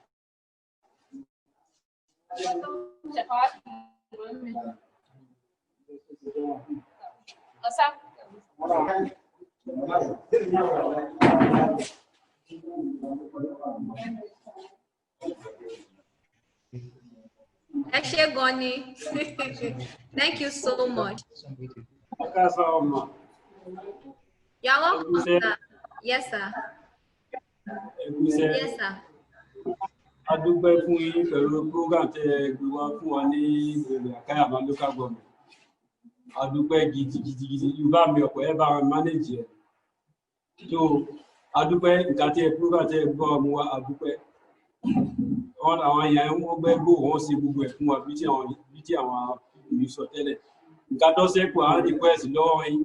Speaker 2: Ẹ ṣé gan ni. Thank you so much. You're welcome, sir. Yes, sir. Yes, sir.
Speaker 11: A dúpẹ́ fún yín pẹ̀lú program tẹ́ gbé wá fún wa ní ìgbèrè Kaiama local government. A dúpẹ́ gidigidi Yorùbá mi ọ̀pọ̀ ẹ bá wọn manage ẹ̀. So a dúpẹ́ nǹkan tí ẹ program tẹ́ gbọ́ ọmọ wa a dúpẹ́. Àwọn èèyàn wọ́n gbẹ́ gbó wọ́n ṣe gbogbo ẹ̀ fún wa bí tí àwọn ìlú sọ tẹ́lẹ̀. Nǹkan tó ṣẹ́kù àwọn request lọ́wọ́ yín.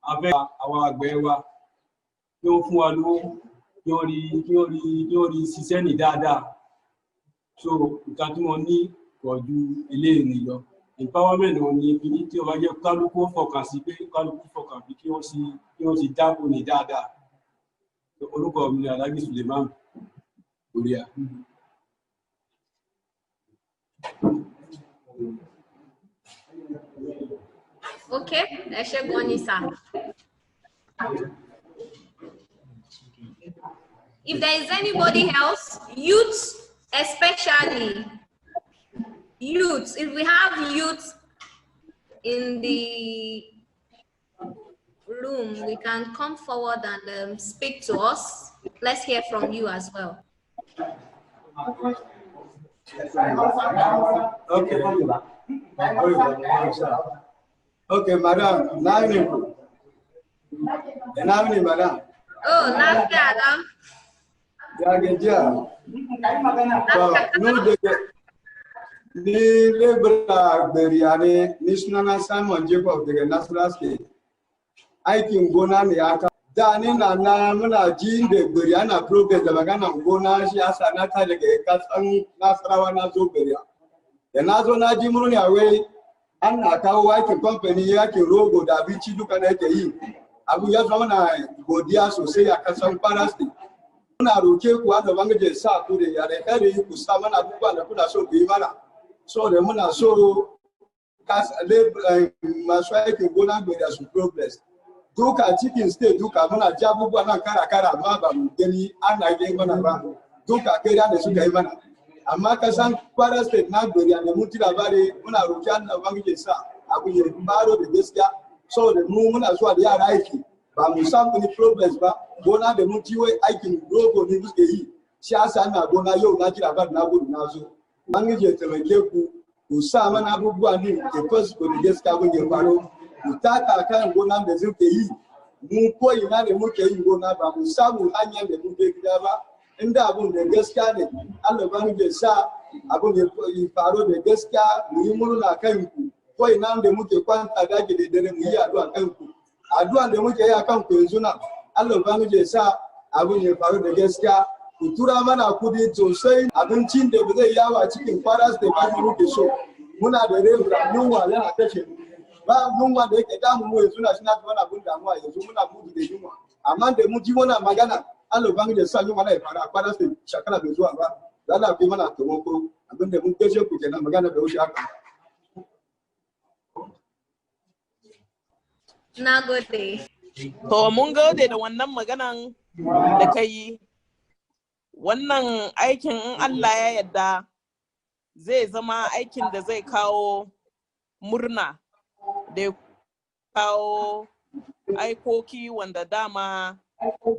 Speaker 11: A fẹ́ àwọn àgbẹ̀ wa wọ́n fún wa lówó kí wọ́n rí ṣiṣẹ́ ní dáadáa. So nǹkan tí wọ́n ní pọ̀ ju eléyìí ni lọ. Empowerment wọn ni ibi tí wọ́n bá jẹ́ kálukú fọkàn sí pé kálukú fọkàn bí kí wọ́n sì dáàbò ní dáadáa. Orúkọ mi ni Alhaji Suleiman Oria.
Speaker 2: Okay, let's go on, sir. If there is anybody else, youths especially, youths, if we have youths in the room, we can come forward and speak to us. Let's hear from you as well.
Speaker 11: Okay. Okay, madam. Madam.
Speaker 2: Oh, last Adam.
Speaker 11: Ni lebra beriane national Simon Jacob daga National State. Aikin gona ne aka da ni na muna jin da beriana progress da magana gona shi asa na ta daga kasan Nasarawa na zo beriya. Da na zo na ji murni wai an na kawo aikin company yakin rogo da abinci duka na yake yi. Abu ya zama na godiya sosai a kasan Kwara State. Muna roke ku a gaban gaje sa ku da yare kare ku sa mana abubuwa da kuna so ku yi mana. So da muna so masu aikin gona da su progress. Duka cikin state duka muna ji abubuwa nan kara amma ba mu gani ana yi mana ba. Duka kai da suka yi mana. Amma kasan Kwara State na godiya da mun tira bare muna roki Allah ubangiji sa abu ya baro da gaskiya. So da mu muna zuwa da yara aiki ba mu samu ni progress ba. Gona da mun tiwai aikin rogo ne muke yi. Shi asa na gona yau na tira bare na gudu na zo. Ubangiji ya taimake ku sa mana abubuwa ne da kwasu da gaskiya abin ya faro. Ku taka kan gona da zuke yi. Mu koyi na da muke yi gona ba mu samu hanyar da muke gida ba. Inda abun da gaskiya ne Allah ba mu ya sa abun ya faro da gaskiya mu yi murna kanku. Koyi na da muke kwanta dage da dare mu yi addu'a kanku. Addu'a da muke yi a kanku yanzu na Allah ba mu ya sa abun ya faro da gaskiya. Ku tura mana kudi sosai abincin da zai yawa cikin Kwara State ba mu muke so. Muna da rebura yunwa yana kashe mu. Ba yunwa da yake damu mu yanzu na shi na mana abun damuwa yanzu muna mutu da yunwa. Amma da mu ji wannan magana Allah ba mu da sa yunwa na ya fara Kwara State shakara bai zuwa ba. Allah bai mana taimako abin da mun gaje ku kenan magana da wuce haka.
Speaker 2: Na gode.
Speaker 4: To mun gode da wannan maganan da kai. Wannan aikin in Allah ya yarda zai zama aikin da zai kawo murna da kawo aikoki wanda dama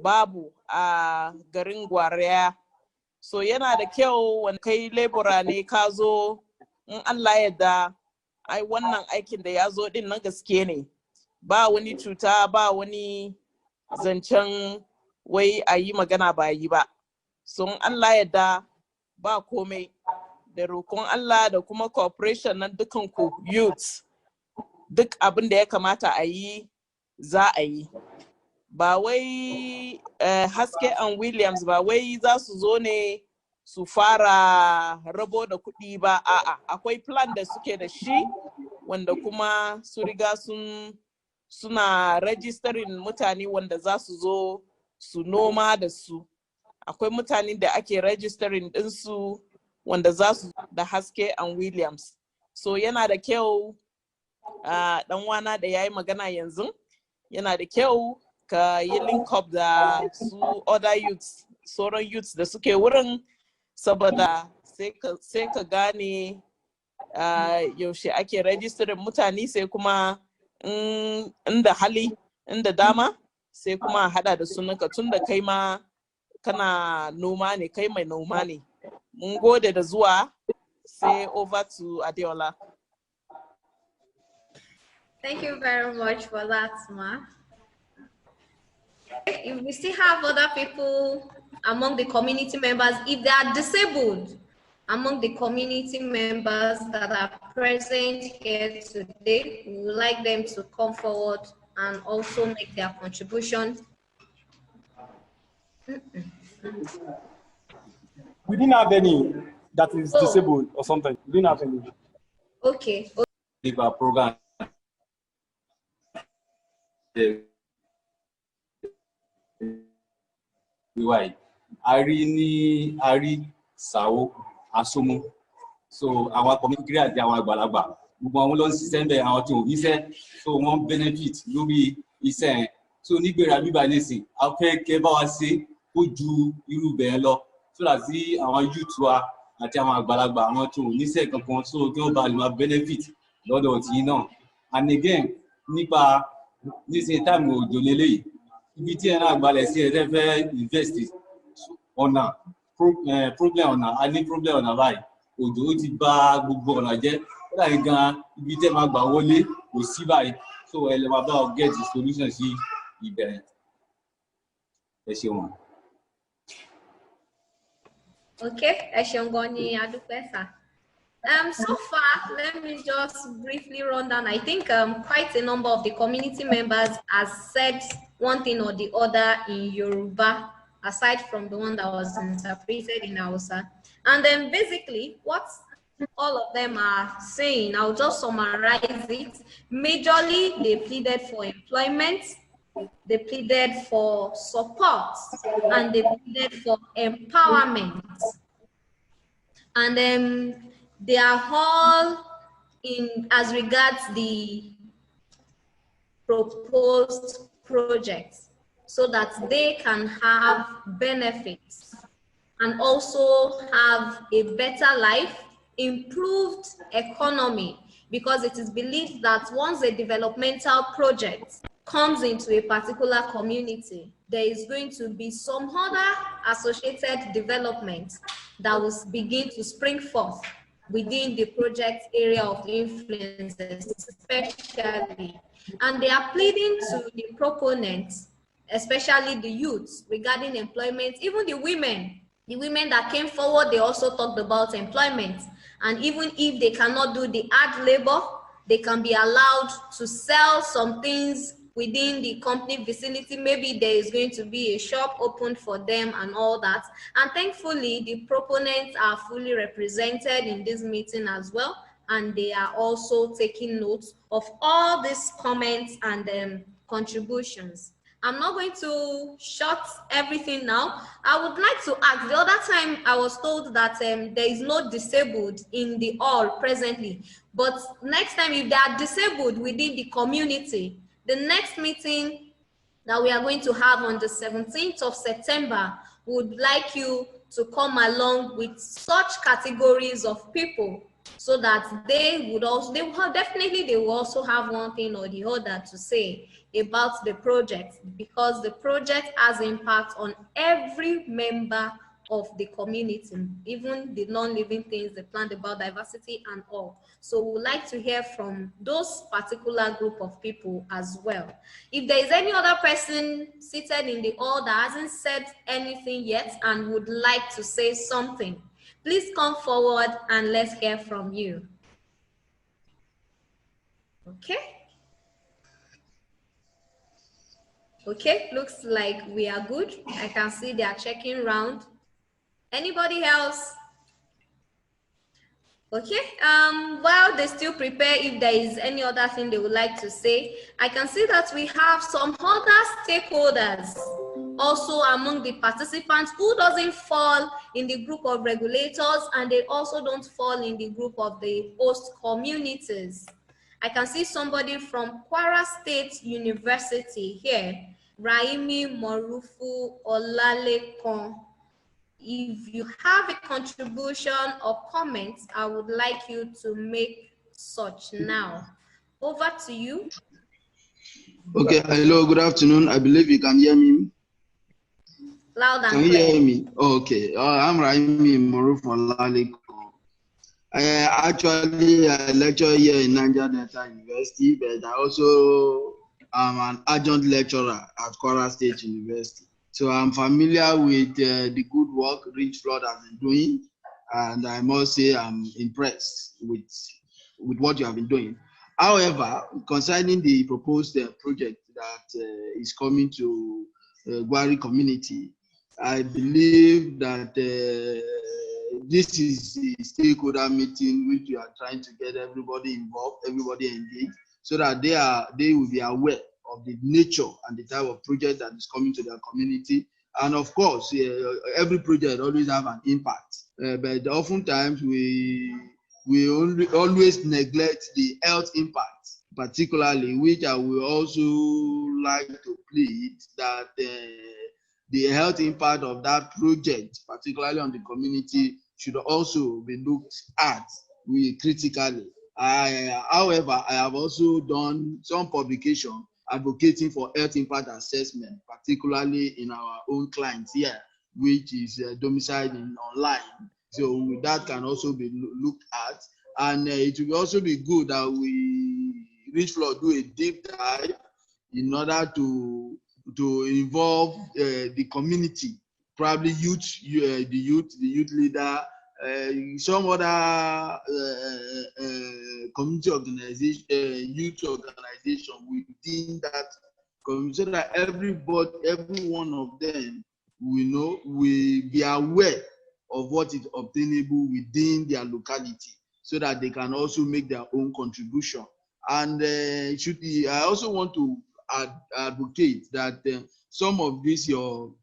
Speaker 4: babu a garin Gwariya. So yana da kyau wanda kai lebura ne ka zo in Allah ya yarda ai wannan aikin da ya zo din na gaske ne. Ba wani cuta ba wani zancen wai a yi magana ba yi ba. Sun Allah yadda ba komai da roƙon Allah da kuma cooperation na dukanku youths duk abin da ya kamata a yi za a yi. Ba wai Haske and Williams ba wai za su zo ne su fara rabo da kuɗi ba a'a akwai plan da suke da shi wanda kuma su riga suna registering mutane wanda za su zo su noma da su. Akwai mutane da ake registering ɗinsu wanda za su da Haske and Williams. So yana da kyau ɗan wana da ya yi magana yanzu, yana da kyau ka yi link up da su other youths, sauran youths da suke wurin saboda sai ka gane yaushe ake registering mutane sai kuma inda hali, inda dama sai kuma hada da sunanka tun da kai ma kana noma ne kai mai noma ne. Mun gode da zuwa sai over to Adeola.
Speaker 2: Thank you very much for that, Ma. If we still have other people among the community members, if they are disabled among the community members that are present here today, we would like them to come forward and also make their contribution.
Speaker 11: We didn't have any that is disabled or something. We didn't have any.
Speaker 2: Okay.
Speaker 9: Program. Why? Ari Sao Asumu. So our community àti àwọn àgbàlagbà gbogbo àwọn ló ń ṣiṣẹ́ ńbẹ̀ àwọn tí ò ríṣẹ́ so wọ́n benefit lórí iṣẹ́ yẹn so nígbèrà bíbá nísìn a fẹ́ kẹ́ bá wa ṣe kó ju irú bẹ́ẹ̀ lọ so that sí àwọn youth wa àti àwọn àgbàlagbà àwọn tí ò níṣẹ́ kankan so kí wọ́n bá lè máa benefit lọ́dọ̀ tí náà and again nípa nísìn táìmù òjò lélẹ́yìí ibi tí ẹ̀ náà gbalẹ̀ sí ẹ̀ fẹ́ invest ọ̀nà problem ọ̀nà a ní problem ọ̀nà báyìí òjò ó ti bà gbogbo ọ̀nà jẹ́ ó dàbí gan ibi tẹ́ máa gbà wọlé kò sí báyìí so ẹ lè máa bá ọ get the solution sí ìbẹ̀rẹ̀ ẹ ṣeun.
Speaker 2: Okay, ẹ ṣeun gan ni adúpẹ́ sà. So far, let me just briefly run down. I think quite a number of the community members has said one thing or the other in Yoruba, aside from the one that was interpreted in Hausa. And then basically, what all of them are saying, I'll just summarize it. Majorly, they pleaded for employment, they pleaded for support, and they pleaded for empowerment. And then they are all in as regards the proposed projects so that they can have benefits and also have a better life, improved economy, because it is believed that once a developmental project comes into a particular community, there is going to be some other associated development that will begin to spring forth within the project area of influence, especially. And they are pleading to the proponents, especially the youths, regarding employment. Even the women that came forward, they also talked about employment. And even if they cannot do the hard labor, they can be allowed to sell some things within the company vicinity. Maybe there is going to be a shop opened for them and all that. And thankfully, the proponents are fully represented in this meeting as well. And they are also taking notes of all these comments and contributions. I'm not going to shut everything now. I would like to ask, the other time I was told that there is no disabled in the hall presently, but next time if they are disabled within the community, the next meeting that we are going to have on the 17th of September, would like you to come along with such categories of people so that they will also have one thing or the other to say about the project, because the project has impact on every member of the community, even the non-living things, the plant, the biodiversity and all. So we would like to hear from those particular group of people as well. If there is any other person seated in the hall that hasn't said anything yet and would like to say something, please come forward and let's hear from you. Okay. Okay, looks like we are good. I can see they are checking round. Anybody else? Okay, while they still prepare, if there is any other thing they would like to say, I can see that we have some other stakeholders also among the participants who doesn't fall in the group of regulators, and they also don't fall in the group of the host communities. I can see somebody from Kwara State University here, Raimi Morufu Olalekon. If you have a contribution or comments, I would like you to make such now. Over to you.
Speaker 12: Okay, hello, good afternoon. I believe you can hear me.
Speaker 2: Loud and
Speaker 12: clear. Can you hear me? Okay, I'm Raimi Morufu Olalekon. Actually, I lecture here in Niger Delta University, but I also am an adjunct lecturer at Kwara State University. So I'm familiar with the good work Richflood has been doing, and I must say I'm impressed with what you have been doing. However, concerning the proposed project that is coming to Gwari community, I believe that this is a stakeholder meeting which we are trying to get everybody involved, everybody engaged, so that they will be aware of the nature and the type of project that is coming to their community. And of course, every project always have an impact, but oftentimes we always neglect the health impact, particularly, which I will also like to plead that the health impact of that project, particularly on the community, should also be looked at critically. However, I have also done some publication advocating for health impact assessment, particularly in our own clients here, which is domiciled in online. So that can also be looked at. And it will also be good that Richflood do a deep dive in order to involve the community, probably the youth leader, some other community organization, youth organization within that community, so that every one of them will be aware of what is obtainable within their locality, so that they can also make their own contribution. And I also want to advocate that some of this your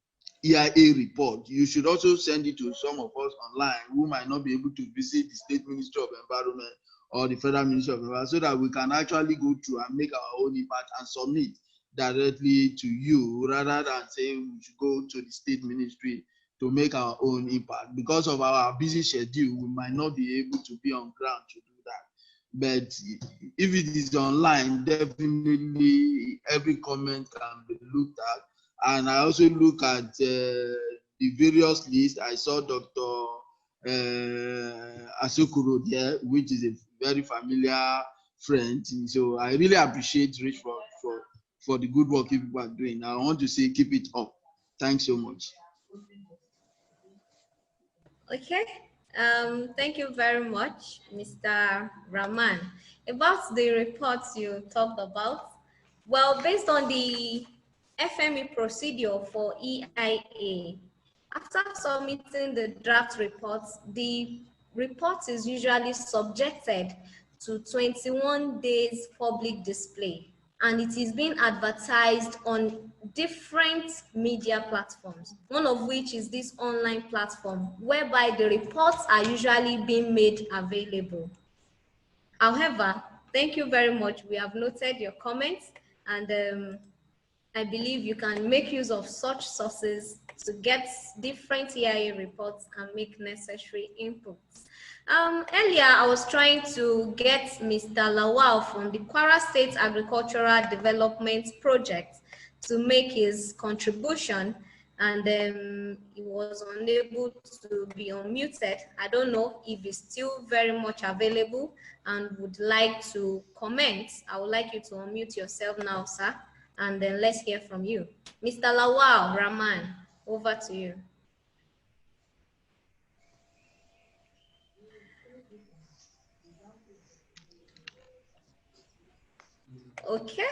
Speaker 12: EIA report, you should also send it to some of us online who might not be able to visit the State Ministry of Environment or the Federal Ministry of Environment, so that we can actually go through and make our own impact and submit directly to you, rather than saying we should go to the State Ministry to make our own impact. Because of our busy schedule, we might not be able to be on ground to do that. But if it is online, definitely every comment can be looked at. And I also look at the various lists. I saw Dr. Asokoro there, which is a very familiar friend. So I really appreciate Rich for the good work people are doing. I want to say keep it up. Thanks so much.
Speaker 2: Okay. Thank you very much, Mr. Rahman. About the reports you talked about, well, based on the FME procedure for EIA, after submitting the draft reports, the report is usually subjected to 21 days public display, and it is being advertised on different media platforms, one of which is this online platform, whereby the reports are usually being made available. However, thank you very much. We have noted your comments, and I believe you can make use of such sources to get different EIA reports and make necessary inputs. Earlier, I was trying to get Mr. Lawal from the Kwara State Agricultural Development Project to make his contribution, and he was unable to be unmuted. I don't know if he's still very much available and would like to comment. I would like you to unmute yourself now, sir, and then let's hear from you. Mr. Lawal Rahman, over to you. Okay,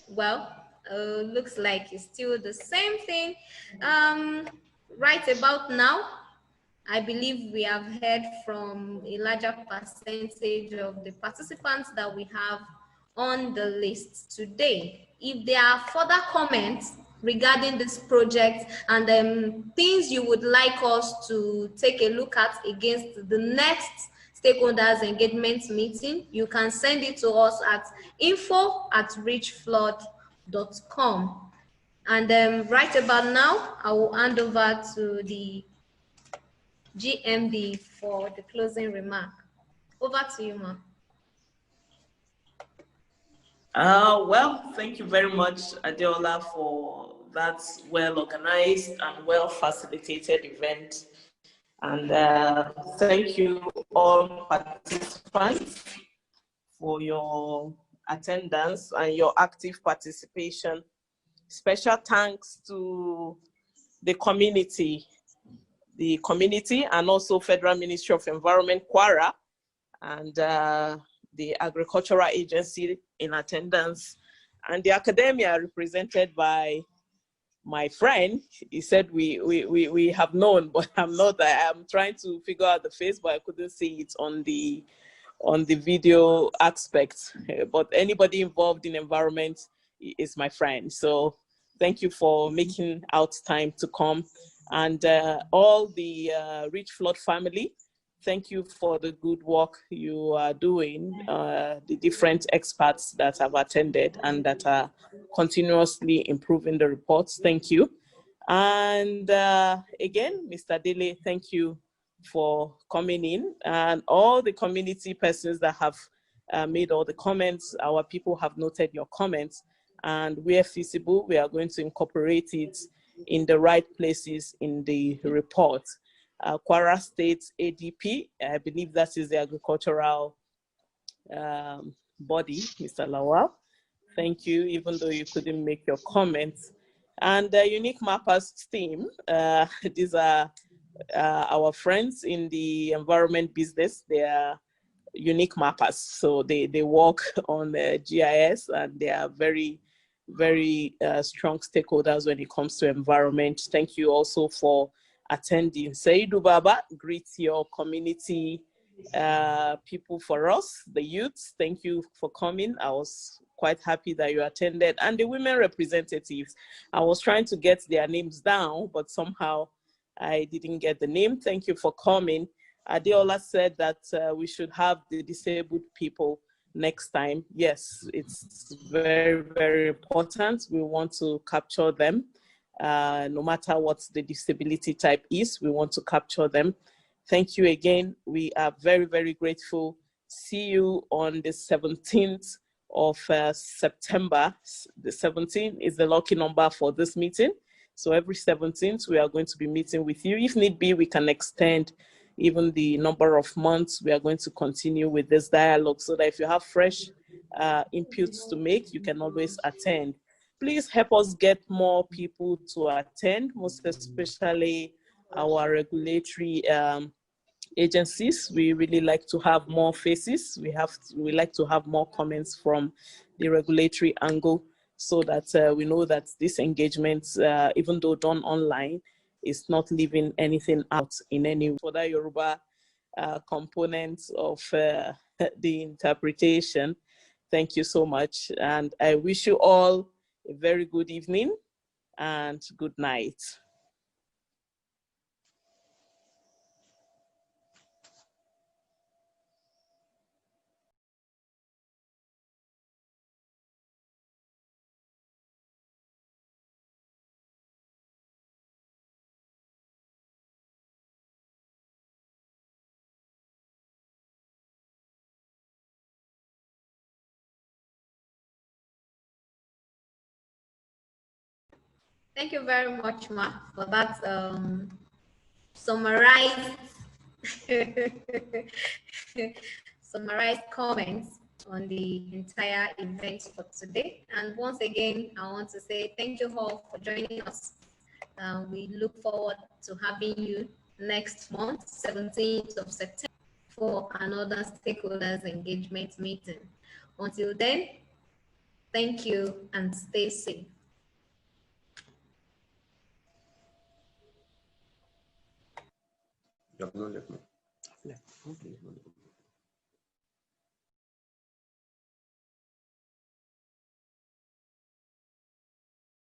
Speaker 2: well, looks like it's still the same thing. Right about now, I believe we have heard from a larger percentage of the participants that we have on the list today. If there are further comments regarding this project and things you would like us to take a look at against the next stakeholders engagement meeting, you can send it to us at info@richflood.com. And right about now, I will hand over to the GMD for the closing remark. Over to you, ma'am.
Speaker 4: Well, thank you very much, Adeola, for that well-organized and well-facilitated event. And thank you all participants for your attendance and your active participation. Special thanks to the community and also Federal Ministry of Environment, Kwara, and the Agricultural Agency in attendance, and the academia represented by my friend. He said we have known, but I'm trying to figure out the face, but I couldn't see it on the video aspect. But anybody involved in environment is my friend. So thank you for making out time to come. And all the Richflood family, thank you for the good work you are doing, the different experts that have attended and that are continuously improving the reports. Thank you. And again, Mr. Dele, thank you for coming in, and all the community persons that have made all the comments. Our people have noted your comments, and where feasible, we are going to incorporate it in the right places in the report. Kwara State ADP, I believe that is the agricultural body, Mr. Lawal. Thank you, even though you couldn't make your comments. And the Unique Mappers team, these are our friends in the environment business. They are unique mappers. So they work on the GIS, and they are very, very strong stakeholders when it comes to environment. Thank you also for attending. Saidu Baba, greet your community people for us, the youths. Thank you for coming. I was quite happy that you attended. And the women representatives, I was trying to get their names down, but somehow I didn't get the name. Thank you for coming. Adeola said that we should have the disabled people next time. Yes, it's very, very important. We want to capture them. No matter what the disability type is, we want to capture them. Thank you again. We are very, very grateful. See you on the 17th of September. The 17th is the lucky number for this meeting. So every 17th, we are going to be meeting with you. If need be, we can extend even the number of months. We are going to continue with this dialogue so that if you have fresh inputs to make, you can always attend. Please help us get more people to attend, most especially our regulatory agencies. We really like to have more faces. We like to have more comments from the regulatory angle, so that we know that this engagement, even though done online, is not leaving anything out in any way. For that Yoruba component of the interpretation, thank you so much. And I wish you all a very good evening and good night.
Speaker 2: Thank you very much, Ma, for that summarized comments on the entire event for today. And once again, I want to say thank you all for joining us. We look forward to having you next month, 17th of September, for another stakeholders engagement meeting. Until then, thank you and stay safe.
Speaker 1: You have not left me.